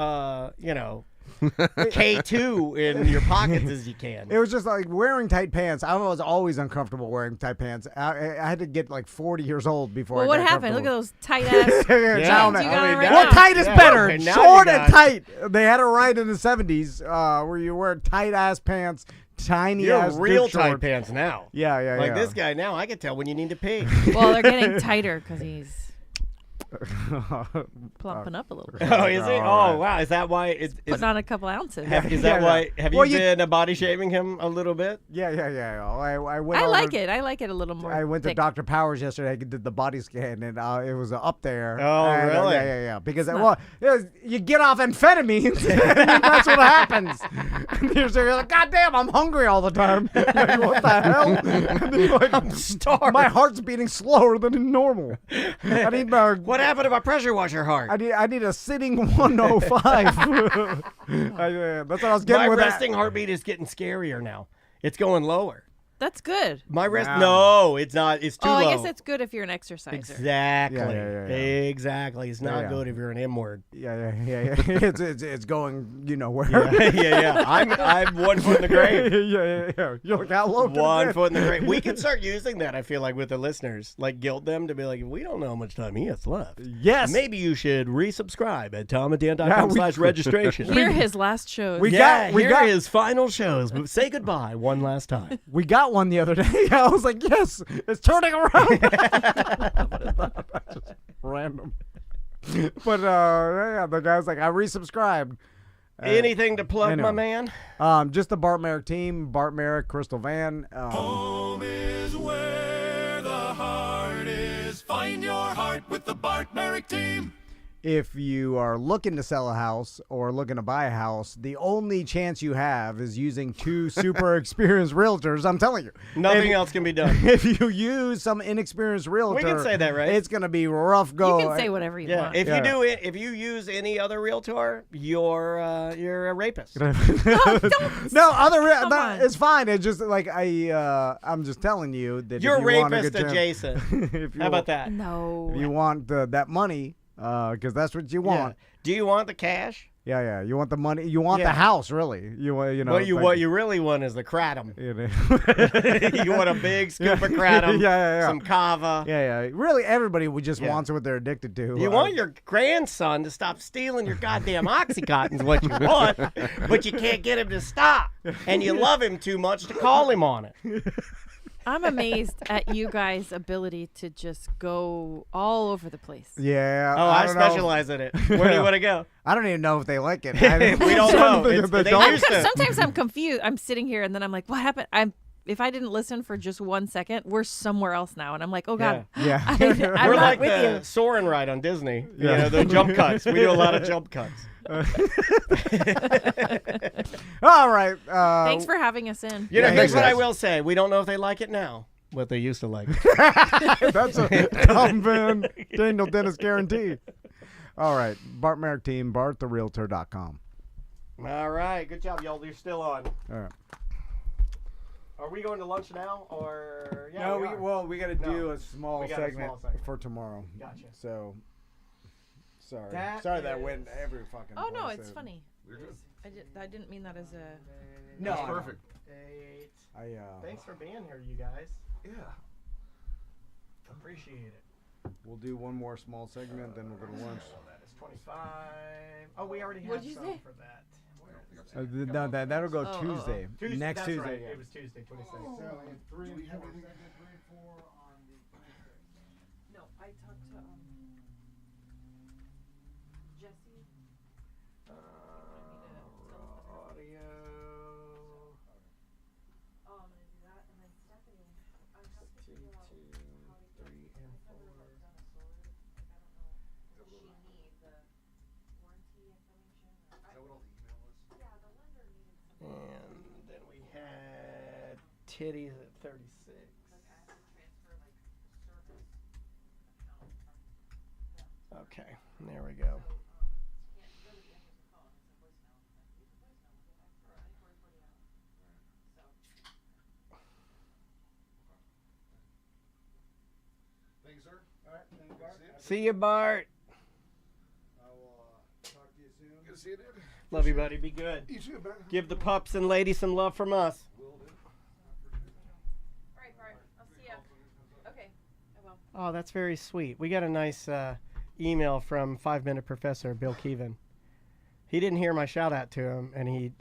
K2 in your pockets as you can. It was just like wearing tight pants. I was always uncomfortable wearing tight pants. I had to get like 40 years old before. Well, I what got happened? Look at comfortable. those tight ass. Yeah, jeans now- you got on right Well, now. tight is Yeah. better. Okay, now Short you and got- tight. They had it right in the 70s where you wear tight ass pants, tiny You're ass real dick tight shorts. pants now. Yeah. Like this guy now, I can tell when you need to pee. Well, they're getting tighter because he's plumping up a little bit. Oh, is it? All right. Oh, wow. Is that why? Is Putting on a couple ounces. is that Yeah, why? Have you Well, you- been body shaming him a little bit? Yeah. I went I over- like it. I like it a little more. I went to thick. Dr. Powers yesterday. I did the body scan, and it was up there. Oh, And, really? Yeah. Because you get off amphetamines, and that's what happens. And you're like, God damn, I'm hungry all the time. Like, what the hell? And then you're like, I'm starved. my heart's beating slower than normal. I need my. What happened to my pressure washer heart? I need a sitting 105. That's what I was getting My with resting heartbeat is getting scarier now. It's going lower. That's good. My rest. Wow. No, it's not. It's too Oh, low. I guess it's good if you're an exerciser. Exactly. Yeah. Exactly. It's not Yeah. good if you're an M word. Yeah. It's going, where. Yeah. I'm 1 foot in the grave. yeah. You're like, how low? can it 1 get? foot in the grave. We can start using that, I feel like, with the listeners. Like, guilt them to be like, we don't know how much time he has left. Yes. Maybe you should resubscribe at Yeah, tomanddan.com/registration. Hear his last shows. We Yeah, we here got his final shows. But say goodbye one last time. we got one the other day. I was like, yes, it's turning around. Just random. But the guy's like, I resubscribed. Anything to plug, my anyway. man? Just the Bart Merek team, Bart Merek, Crystal Vann. Home is where the heart is. Find your heart with the Bart Merek team. If you are looking to sell a house or looking to buy a house, the only chance you have is using two super experienced realtors. I'm telling you. Nothing else can be done. If you use some inexperienced realtor, We can say that, right? It's going to be rough go. You can say whatever you Yeah, want. if Yeah. you do it, if you use any other realtor, you're a rapist. No, Come on. it's fine. It's just like I'm just telling you that You're if you want a rapist good chance- adjacent. if you How about that? No. If you want that money, because that's what you Yeah. want. Do you want the cash? Yeah. You want the money. You want Yeah. the house, really. You know. What you really want is the kratom. You know. You want a big scoop of kratom, Yeah. some kava. Yeah. Really, everybody would just Yeah. wants what they're addicted to. You want your grandson to stop stealing your goddamn Oxycontin is what you want, but you can't get him to stop. And you love him too much to call him on it. I'm amazed at you guys' ability to just go all over the place. Yeah. Oh, I don't know. specialize in it. Where do you want to go? I don't even know if they like it. We don't know. It's- they don't. used to. Sometimes I'm confused. I'm sitting here and then I'm like, what happened? If I didn't listen for just 1 second, we're somewhere else now. And I'm like, oh, God. Yeah. I'm We're not like with the you. Soarin' ride on Disney. Yeah. You know, the jump cuts. We do a lot of jump cuts. All right. Thanks for having us in. You know, Yeah, here's what I guys. will say. We don't know if they like it now, but they used to like it. That's a Tom Van Daniel Dennis guarantee. All right. Bart Merek team, BartTheRealtor.com. All right. Good job, y'all. You're still on. All right. Are we going to lunch now, or No, we got to do a small We got a segment small segment. for tomorrow. Gotcha. So, sorry. That Sorry that is- went every fucking Oh no, place. it's funny. I didn't mean that as a. No, That's I know. perfect. 8. I Thanks for being here, you guys. Yeah. Appreciate it. we'll do one more small segment, then we'll go to lunch. That is 25. Oh, we already had What'd you some say? for that. No, that'll go Oh, Tuesday. Tuesday, Next that's Tuesday. right. Yeah. It was Tuesday, 26. No, I talked to Jesse. Audio. Oh, I'm gonna do that, and then Stephanie, I have to figure out T2, how to 3, and 4. done a solar. Like, I don't know. Does she need the warranty information? Yeah, the lender needed some. And then we had titties at 36. Like, I have to transfer like Circus account from. Okay, there we go. Can't really answer the phone. It's a voicemail. Leave a voicemail. We'll get back to you 24 to 48 hours. So. Thank you, sir. All right, thank you, Bart. See you, Bart. I will talk to you soon. Good to see you, dude. Love you, buddy. Be good. You too, man. Give the pups and ladies some love from us. All right, Bart. I'll see ya. Okay. I will. Oh, that's very sweet. We got a nice email from 5 Minute Professor Bill Keevan. He didn't hear my shout out to him, and he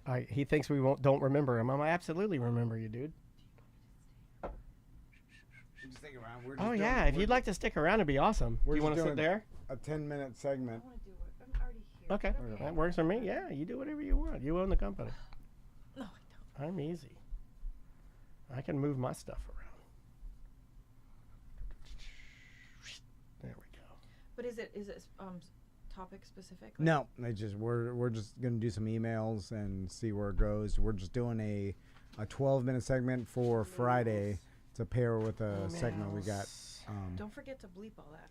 thinks we don't remember him. I absolutely remember you, dude. Just think around. We're Oh yeah, if you'd like to stick around, it'd be awesome. Do we're you want to just sit doing there? a 10-minute segment. I want to do it. I'm already here. Okay, Okay. that works for me. Yeah, you do whatever you want. You own the company. No, I don't. I'm easy. I can move my stuff around. There we go. But is it topic specific? Like, No, we're just gonna do some emails and see where it goes. We're just doing a 12-minute segment for Friday to pair with a segment we got. Don't forget to bleep all that.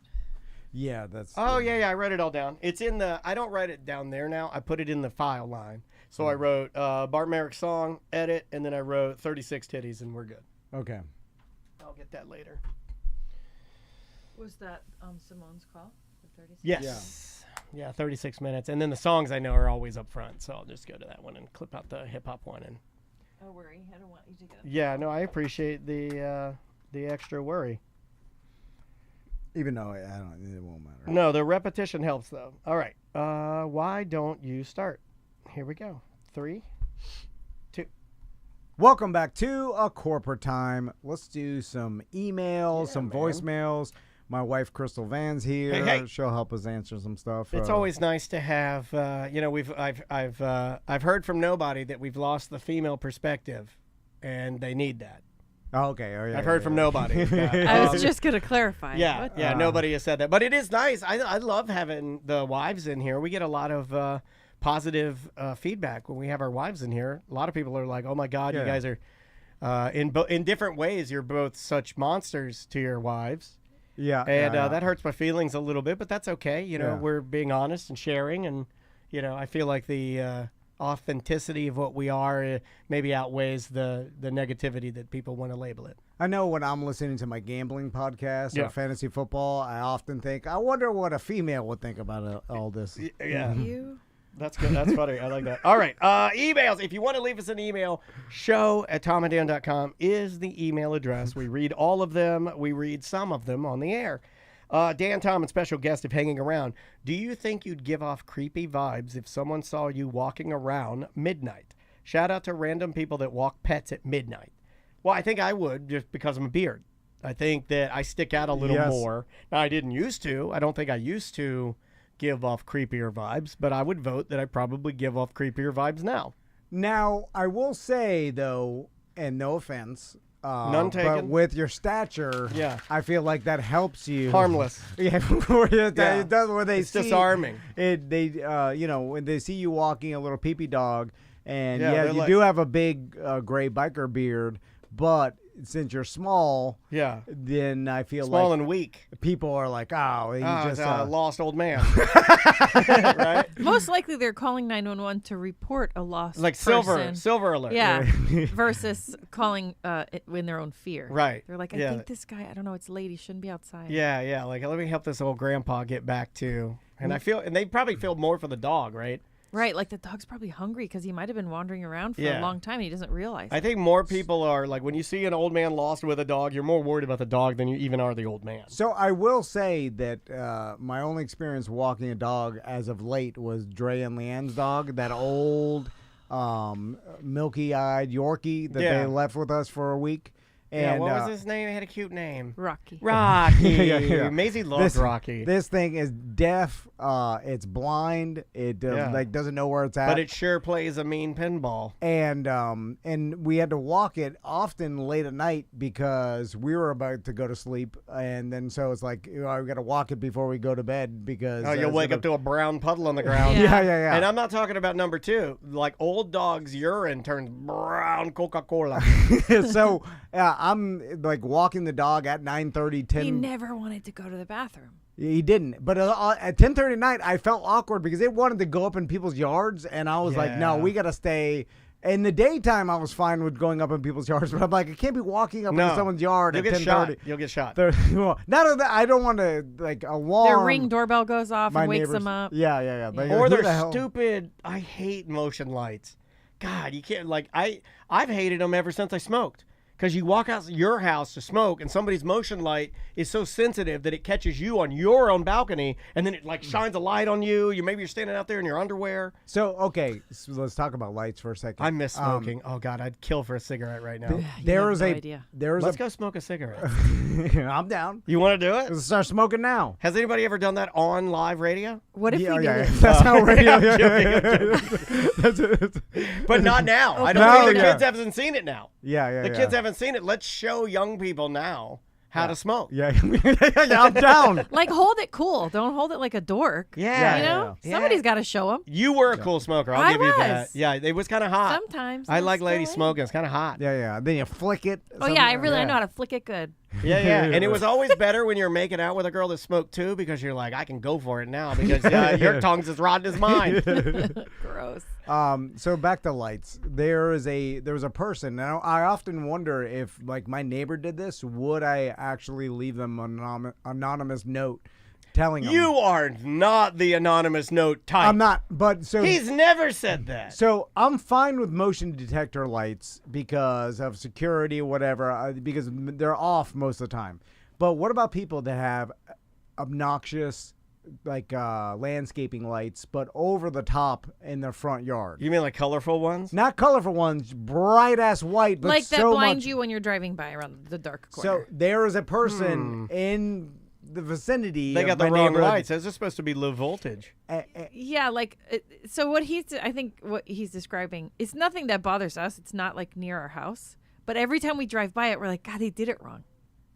Yeah, that's. Oh yeah, I wrote it all down. It's in the. I don't write it down there now. I put it in the file line. So I wrote Bart Merek song, edit, and then I wrote 36 titties, and we're good. Okay. I'll get that later. Was that Simone's call? The 36? Yes. Yeah, 36 minutes, and then the songs I know are always up front, so I'll just go to that one and clip out the hip hop one. And Oh, worry. I don't want you to get. yeah, no, I appreciate the extra worry. Even though I don't, it won't matter. No, the repetition helps though. All right. Why don't you start? Here we go. 3, 2. Welcome back to A Corporate Time. Let's do some emails, Yeah, some man. voicemails. My wife Crystal Vann's here. Hey. She'll help us answer some stuff. It's always nice to have. I've heard from nobody that we've lost the female perspective, and they need that. Oh, okay. Oh, yeah, I've heard from nobody. I was just gonna clarify. Yeah, What? yeah. Nobody has said that, but it is nice. I love having the wives in here. We get a lot of positive feedback when we have our wives in here. A lot of people are like, "Oh my God, you Yeah. guys are in different ways. You're both such monsters to your wives." Yeah. And yeah. that hurts my feelings a little bit, but that's okay. You know, Yeah. we're being honest and sharing, and I feel like the authenticity of what we are maybe outweighs the negativity that people want to label it. I know when I'm listening to my gambling podcast Yeah. or fantasy football, I often think, I wonder what a female would think about all this. Yeah, You. that's good. That's funny. I like that. All right, emails. If you want to leave us an email, show@tomandan.com is the email address. We read all of them. We read some of them on the air. Dan, Tom, and special guest, if hanging around, do you think you'd give off creepy vibes if someone saw you walking around midnight? Shout out to random people that walk pets at midnight. Well, I think I would, just because I'm a beard. I think that I stick out a little Yes. more. Now, I didn't used to. I don't think I used to give off creepier vibes, but I would vote that I probably give off creepier vibes now. Now, I will say, though, and no offense, None but taken. with your stature, Yeah. I feel like that helps you. Harmless. Yeah, it Yeah. does where they It's see disarming. They when they see you walking a little peepee dog, and Yeah, yeah, they're you like- do have a big gray biker beard, but since you're small, Yeah. then I feel Small like and weak. people are like, oh, you Oh, just it's a lost old man. Right? Most likely they're calling 911 to report a lost Like person. silver alert. Yeah, versus calling in their own fear. Right. They're like, I Yeah. think this guy, I don't know, it's late. He shouldn't be outside. Yeah. Like, let me help this old grandpa get back to. And they probably feel more for the dog, right? Right, like the dog's probably hungry because he might have been wandering around for Yeah. a long time and he doesn't realize I it. think more people are like, when you see an old man lost with a dog, you're more worried about the dog than you even are the old man. So I will say that my only experience walking a dog as of late was Dre and Leanne's dog, that old milky-eyed Yorkie that Yeah. they left with us for a week. Yeah, And what was his name? He had a cute name. Rocky. Rocky. Yeah. Maisie loved Rocky. This thing is deaf. It's blind. It doesn't know where it's at. But it sure plays a mean pinball. And we had to walk it often late at night because we were about to go to sleep, and then so it's like, we got to walk it before we go to bed because Oh, you'll wake up to a brown puddle on the ground. yeah. And I'm not talking about number 2. Like, old dog's urine turns brown Coca-Cola. So I'm like walking the dog at 9:30, 10. He never wanted to go to the bathroom. He didn't. But at 10:30 at night, I felt awkward because it wanted to go up in people's yards, and I was like, no, Yeah. we got to stay. In the daytime, I was fine with going up in people's yards, but I'm like, I can't be walking up No. in someone's yard You'll at get shot. 10:30. You'll get shot. Well, not only that, I don't want to like alarm. Their ring doorbell goes off my and wakes neighbors. them up. Yeah. Like, Or who they're the hell- stupid. I hate motion lights. God, you can't, like, I've hated them ever since I smoked. Because you walk out your house to smoke, and somebody's motion light is so sensitive that it catches you on your own balcony, and then it like shines a light on you. Maybe you're standing out there in your underwear. So okay, so let's talk about lights for a second. I miss smoking. Oh God, I'd kill for a cigarette right now. There have is no a idea. there is Let's a. go smoke a cigarette. I'm down. You want to do it? Let's start smoking now. Has anybody ever done that on live radio? What if we did it? That's how radio. I'm But not now. I don't No, think the yeah. kids haven't seen it now. Yeah. The kids haven't seen it. Let's show young people now how to smoke. Yeah, I'm down. Like, hold it cool. Don't hold it like a dork. Yeah. You know? Yeah. Somebody's got to show them. You were a cool smoker. I'll I give you that. was. Yeah, it was kind of hot. Sometimes. I they'll like ladies still smoking. It's kind of hot. Yeah. Then you flick it. Oh, yeah, I know how to flick it good. Yeah. And it was always better when you're making out with a girl that smoked too, because you're like, I can go for it now because your tongue's as rotten as mine. Gross. So back to lights. There was a person. Now I often wonder if like my neighbor did this, would I actually leave them an anonymous note telling them? You are not the anonymous note type. I'm not. But so He's never said that. So I'm fine with motion detector lights because of security or whatever, because they're off most of the time. But what about people that have obnoxious, like landscaping lights, but over the top in their front yard? You mean like colorful ones? Not colorful ones, bright ass white, but Like so that blind much. you when you're driving by around the dark So corner. there is a person in the vicinity. They of got the my wrong neighborhood. lights. Those are supposed to be low voltage. Yeah, like, so I think what he's describing is nothing that bothers us. It's not like near our house. But every time we drive by it, we're like, God, they did it wrong.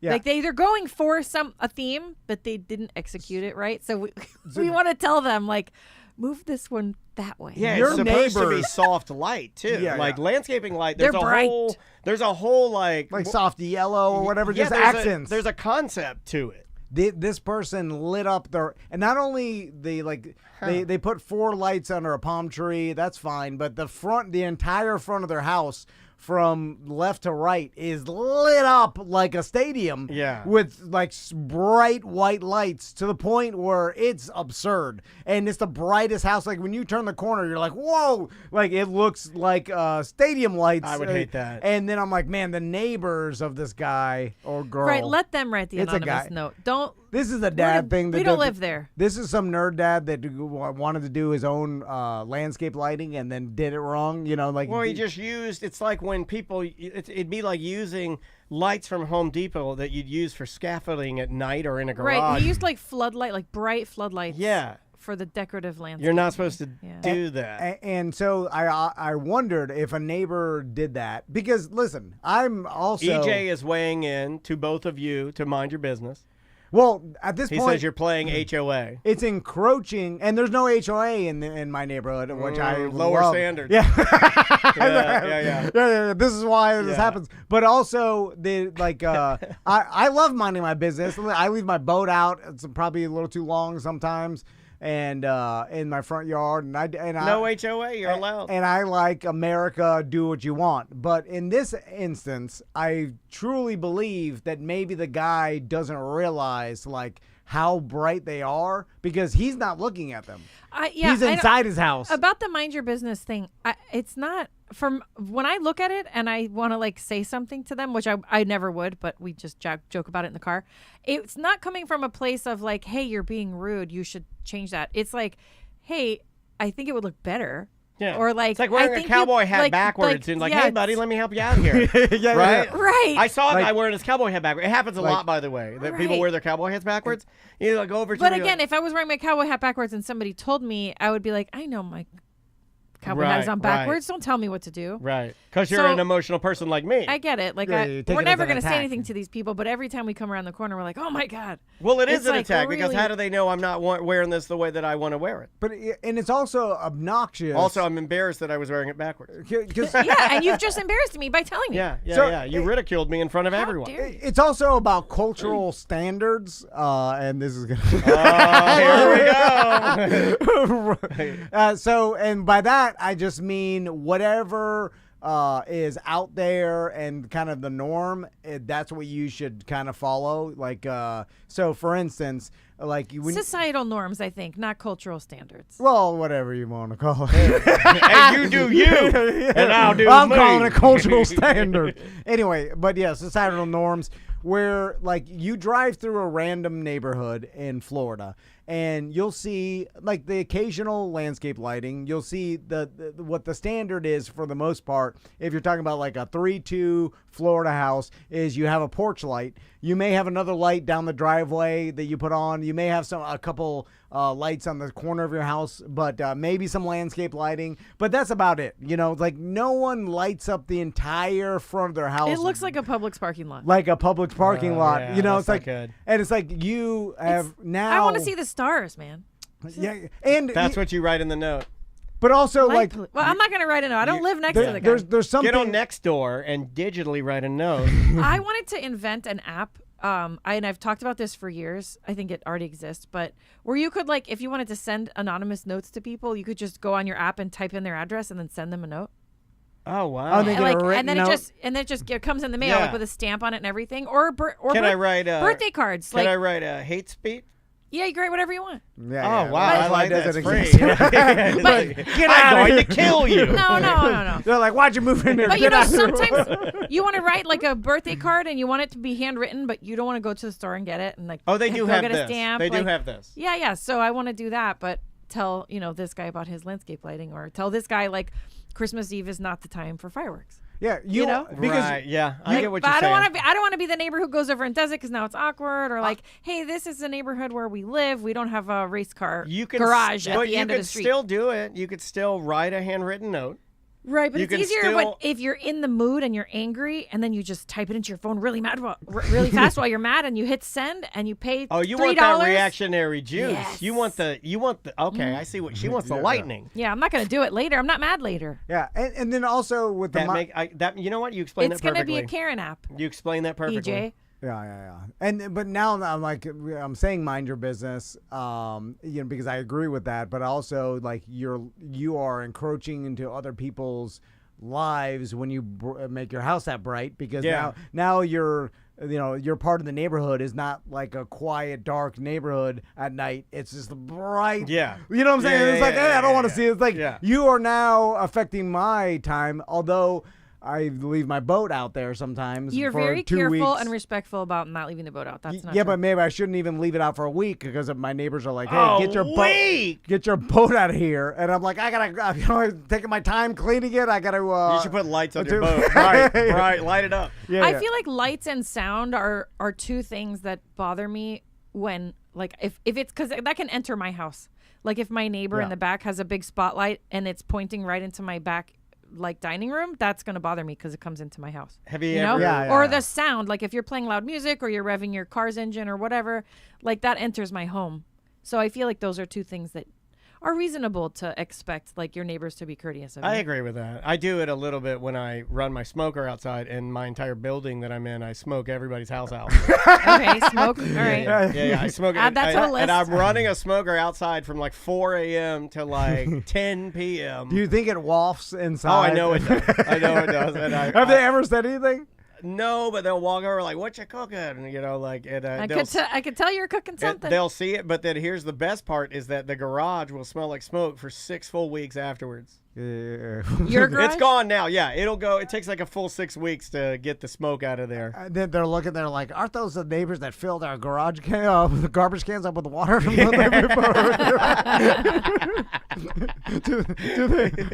Yeah. Like they're going for a theme, but they didn't execute it right. So we want to tell them, like, move this one that way. Yeah, Your it's supposed to be neighbors- soft light too. Yeah, like yeah. landscaping light. They're There's bright. There's a whole like soft yellow or whatever, yeah, just there's accents. there's a concept to it. This person lit up their, and not only they put 4 lights under a palm tree, that's fine, but the entire front of their house from left to right is lit up like a stadium. Yeah. With like bright white lights to the point where it's absurd. And it's the brightest house. Like when you turn the corner, you're like, whoa, like it looks like stadium lights. I would hate that. And then I'm like, man, the neighbors of this guy or girl. Right, let them write the It's a anonymous guy. note. Don't. This is a dad thing. We don't live there. This is some nerd dad that wanted to do his own landscape lighting and then did it wrong. You know, like. Well, he just used. It's like when people. It'd be like using lights from Home Depot that you'd use for scaffolding at night or in a garage. Right, he used like floodlight, like bright floodlights. Yeah. For the decorative landscape. You're not supposed to Yeah. do that. And so I wondered if a neighbor did that because listen, I'm also EJ is weighing in to both of you to mind your business. Well, at this He point, says you're playing HOA. it's encroaching, and there's no HOA in my neighborhood, which I lower love. standards. Yeah. Yeah. This is why this Yeah. happens. But also, I love minding my business. I leave my boat out. It's probably a little too long sometimes, and in my front yard, and No HOA, you're allowed. And I like America, do what you want. But in this instance, I truly believe that maybe the guy doesn't realize like how bright they are because he's not looking at them. He's inside his house. About the mind your business thing, it's not from when I look at it and I want to like say something to them, which I never would, but we just joke about it in the car. It's not coming from a place of like, hey, you're being rude, you should change that. It's like, hey, I think it would look better. Yeah. Or like, it's like wearing a cowboy hat backwards and like, hey, buddy, let me help you out here. Right? Right. I saw a guy wearing his cowboy hat backwards. It happens a lot, by the way, that people wear their cowboy hats backwards. You like go over to But again, if I was wearing my cowboy hat backwards and somebody told me, I would be like, I know my cowboy hat is on backwards. Don't tell me what to do. Right. Because you're an emotional person like me. I get it. Like, you take we're it as never an going to say attack. anything to these people, but every time we come around the corner, we're like, oh my God. Well, it is It's an like attack we're because really- how do they know I'm not wearing this the way that I want to wear it? And it's also obnoxious. Also, I'm embarrassed that I was wearing it backwards. Yeah, and you've just embarrassed me by telling me. Yeah. You ridiculed me in front of everyone. dare you. It's also about cultural standards, and this is gonna. Here we go. So, and by that, I just mean whatever is out there and kind of the norm. That's what you should kind of follow. Like, so for instance, like when Societal norms, I think, not cultural standards. well, whatever you want to call it. Hey, you do you, and I'll do I'm me. calling it cultural standard. Anyway, but yeah, societal norms where like you drive through a random neighborhood in Florida and you'll see like the occasional landscape lighting. You'll see the what the standard is for the most part. If you're talking about like a 3-2 Florida house, is you have a porch light. You may have another light down the driveway that you put on. You may have a couple lights on the corner of your house, but maybe some landscape lighting. But that's about it. You know, like no one lights up the entire front of their house. It looks like a Publix parking lot. Like a Publix parking lot. yeah, You know, that's it's like, not good. and it's like you have now. I want to see the stars, man. Yeah, and That's what you write in the note. But also Light like, well, I'm not going to write a note. I don't live next to the guy. there's something. Get on Nextdoor and digitally write a note. I wanted to invent an app. And I've talked about this for years. I think it already exists, but where you could like, if you wanted to send anonymous notes to people, you could just go on your app and type in their address and then send them a note. Oh wow! Oh, they And, get a like, written and then note? it just comes in the mail like Yeah. with a stamp on it and everything. Or Can I write birthday cards? Can Like I write a hate speech? yeah, you can write whatever you want. Yeah, Oh yeah, wow! that's I why like it that. doesn't It's free. exist. Get outta I'm going here. to kill you. No. They're like, why'd you move in there? But Get you know, out of here. sometimes you want to write like a birthday card and you want it to be handwritten, but you don't want to go to the store and get it and like Oh, they do go have get this. a stamp. They do like- have this. Yeah. So I want to do that, but tell this guy about his landscape lighting, or tell this guy like Christmas Eve is not the time for fireworks. Yeah, You know? because Right? Yeah, I Like, get what but you're I saying. don't want to be the neighbor who goes over and does it because now it's awkward, or like, hey, this is a neighborhood where we live. We don't have a race car You can garage but at the you end of could the street. still do it. You could still write a handwritten note. Right, but You it's can easier still- if you're in the mood and you're angry, and then you just type it into your phone really really fast while you're mad, and you hit send and you pay. Oh, you $3. want that reactionary juice? Yes. You want the. Okay, I see what she wants. The lightning. Yeah, I'm not gonna do it later. I'm not mad later. yeah, and then also with the You know what? You explained It's that gonna perfectly. be a Karen app. You explained that perfectly. EJ. Yeah. And but now I'm like I'm saying mind your business, because I agree with that, but also like you are encroaching into other people's lives when you make your house that bright, because now you're your part of the neighborhood is not like a quiet, dark neighborhood at night. It's just bright. Yeah. You know what I'm saying? Yeah, It's like, hey, I don't want to see it. It's like Yeah. you are now affecting my time, although I leave my boat out there sometimes. You're for very 2 careful weeks. and respectful about not leaving the boat out. That's not Yeah, true. but maybe I shouldn't even leave it out for a week because of my neighbors are like, "Hey, Oh, get your boat, week! get your boat out of here." And I'm like, I'm taking my time cleaning it. I gotta. You should put lights on your do- boat. Right, light it up. Yeah, I feel like lights and sound are two things that bother me when like if it's because that can enter my house. Like if my neighbor in the back has a big spotlight and it's pointing right into my back like dining room, that's gonna bother me because it comes into my house. Have you know? ever? Or the sound, like if you're playing loud music or you're revving your car's engine or whatever, like that enters my home. So I feel like those are two things that are reasonable to expect, like your neighbors to be courteous of. I agree with that. I do it a little bit when I run my smoker outside, and my entire building that I'm in, I smoke everybody's house out. Okay, smoke. All right. Yeah. I smoke. Add that to the list. And I'm running a smoker outside from like 4 a.m. to like 10 p.m. Do you think it wafts inside? Oh, I know it does. I know it does. And Have they ever said anything? No, but they'll walk over like, "What you cooking?" You know, like it. I could tell you're cooking something. They'll see it, but then here's the best part: is that the garage will smell like smoke for 6 full weeks afterwards. Your garage? It's gone now. Yeah, it'll go. It takes like a full 6 weeks to get the smoke out of there. Then they're looking. They're like, "Aren't those the neighbors that filled our garage the garbage cans up with water?"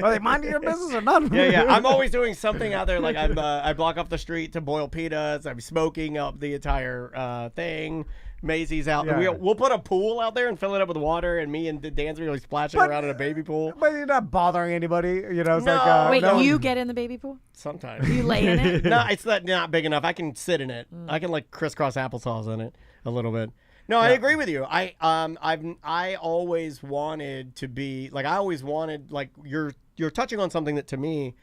Are they minding your business or not? Yeah. I'm always doing something out there. Like I block off the street to boil peanuts. I'm smoking up the entire thing. Maisie's out. Yeah. We'll put a pool out there and fill it up with water, and me and Dan's really splashing around in a baby pool. But you're not bothering anybody. You know, it's No. like Wait, no. you get in the baby pool? Sometimes. You lay in it? No, it's not big enough. I can sit in it. I can like crisscross applesauce in it a little bit. No, I agree with you. I always wanted to be like you're touching on something that to me,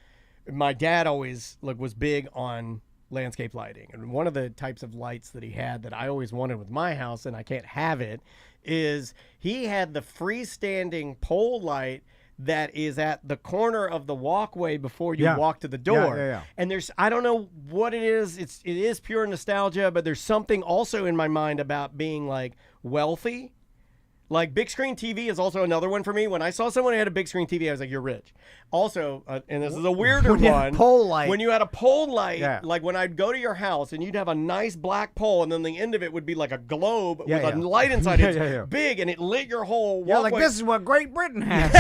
my dad always was big on landscape lighting, and one of the types of lights that he had that I always wanted with my house, and I can't have it, is he had the freestanding pole light that is at the corner of the walkway before you walk to the door. Yeah. And there's, I don't know what it is. It is pure nostalgia, but there's something also in my mind about being like wealthy. Like big screen TV is also another one for me. When I saw someone who had a big screen TV, I was like, "You're rich." Also, and this is a weirder When you had one. a pole light. When you had a pole light, like when I'd go to your house and you'd have a nice black pole, and then the end of it would be like a globe with a light inside it. It's big, and it lit your whole walkway. Yeah, like this is what Great Britain has.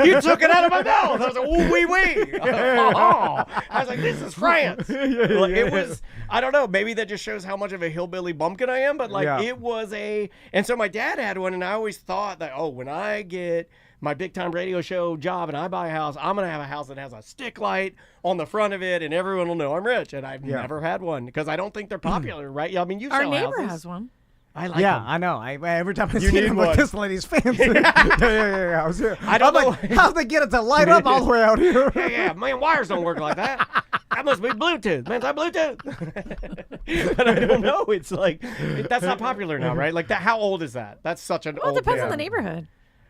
You took it out of my mouth. I was like, "Ooh, wee wee." I was like, "This is France." Like, it was. I don't know. Maybe that just shows how much of a hillbilly bumpkin I am. But like, it was a. And so my dad had one, and I always thought that, oh, when I get my big time radio show job and I buy a house, I'm gonna have a house that has a stick light on the front of it, and everyone will know I'm rich. And I've never had one because I don't think they're popular, right? I mean, you Our sell neighbor houses. has one. I like them. I know. Every time I You see need him, one. like, this lady's fancy. Yeah. I don't know. Like, how'd they get it to light up all the way out here? Yeah, man, wires don't work like that. That must be Bluetooth. Man, is that Bluetooth? But I don't know. It's like, that's not popular now, right? Like, that. How old is that? That's such an Well, old it depends on band. the neighborhood.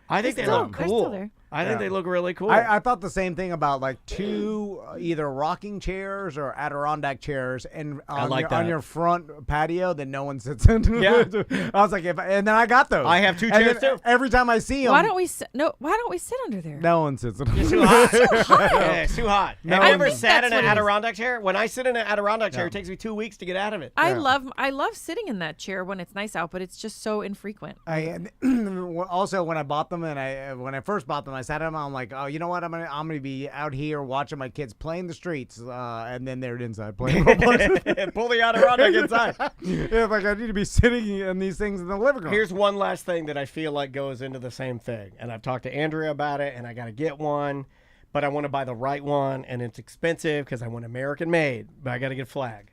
I think they They're look still cool. there. I think they look really cool. I thought the same thing about like two either rocking chairs or Adirondack chairs, and on your front patio that no one sits in. Yeah. I was like, and then I got those. I have two And chairs, then too. Every time I see them, Why don't we sit under there? no one sits in It's them. too hot. Yeah, it's too hot. No, Have you I ever think sat that's in an what it is. Adirondack chair? When I sit in an Adirondack chair, it takes me 2 weeks to get out of it. I love sitting in that chair when it's nice out, but it's just so infrequent. Also, when I bought them when I first bought them, I sat in them. I'm like, oh, you know what? I'm gonna be out here watching my kids play in the streets, and then they're inside playing Roblox. Pull the Adirondack inside. Yeah, like I need to be sitting in these things in the living room. Here's one last thing that I feel like goes into the same thing. And I've talked to Andrea about it, and I got to get one. But I want to buy the right one, and it's expensive because I want American made. But I got to get a flag.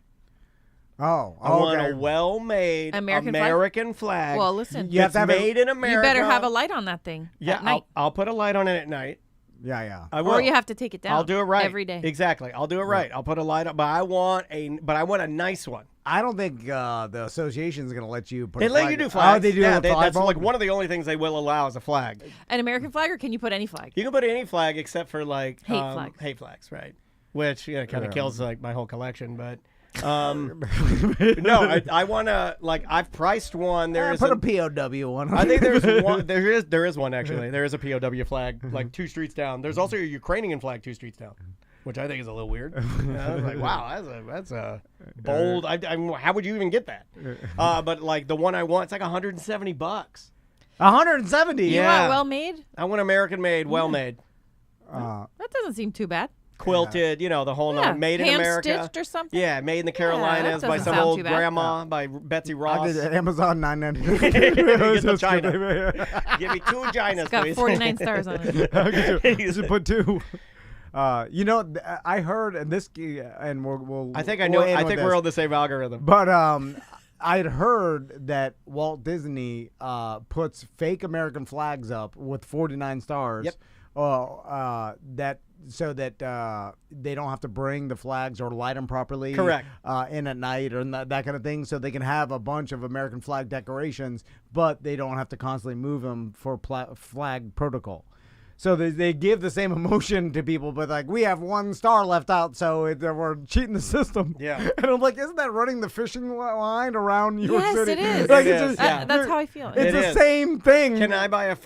I want a well-made American flag. Well, listen, You have that's to have made in America. you better have a light on that thing Yeah, at night. I'll put a light on it at night. Yeah. I will. Or you have to take it down. I'll do it right every day. Exactly. I'll do it right. I'll put a light up, but I want a nice one. I don't think the association is going to let you put They a let flag. you do flags. Oh, they do. Yeah, the flag that's pole? like one of the only things they will allow is a flag. An American flag, or can you put any flag? You can put any flag except for like Hate flags. Hate flags, right? Which kind of kills like my whole collection, but. No, I want to I've priced one. There is put a POW one. I think there's one. There is one actually. There is a POW flag like 2 streets down. There's also a Ukrainian flag 2 streets down, which I think is a little weird. I was like, wow, that's a bold. How would you even get that? But like the one I want, it's like $170. 170. You Yeah. want well made? I want American made, well made, That doesn't seem too bad. quilted. You know the whole Yeah, nine, made in America. Hand-stitched or something? Yeah, made in the that Carolinas by doesn't some sound old too bad. grandma by Betsy I Ross. did Amazon $9.99. Get the China. Give me 2 vaginas, It's got please. 49 stars on it. Just put 2. I heard, and this, and we'll. I think I know. I think we're on the same algorithm. But I'd heard that Walt Disney puts fake American flags up with 49 stars. Yep. That so that they don't have to bring the flags or light them properly. Correct. In at night or that kind of thing, so they can have a bunch of American flag decorations, but they don't have to constantly move them for flag protocol. So they give the same emotion to people, but like, we have 1 star left out, so we're cheating the system. Yeah. And I'm like, isn't that running the fishing line around New York Yes, City? it is. Like, It it's is, just- yeah. That's how I feel. It's It the is. same thing. Can I buy a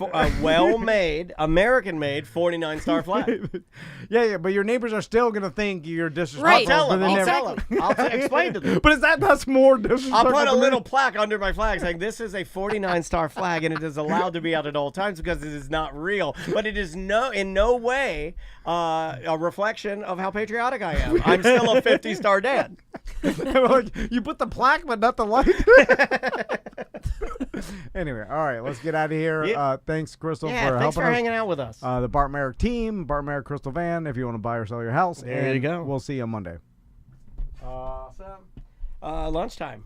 well-made, American-made 49-star flag? Yeah, but your neighbors are still gonna think you're disrespectful. Right. Tell but them. they I'll never- tell them. I'll explain to them. But that's more disrespectful. I'll put a to me. little plaque under my flag saying this is a 49-star flag and it is allowed to be out at all times because it is not real. But it is in no way a reflection of how patriotic I am. I'm still a 50-star dad. Like, you put the plaque, but not the light. Anyway, all right, let's get out of here. Yeah. Thanks, Crystal, Yeah, for thanks helping for us. hanging out with us. The Bart Merek team, Bart Merek, Crystal Vann, if you want to buy or sell your house. There you and go. We'll see you on Monday. Awesome. Lunchtime.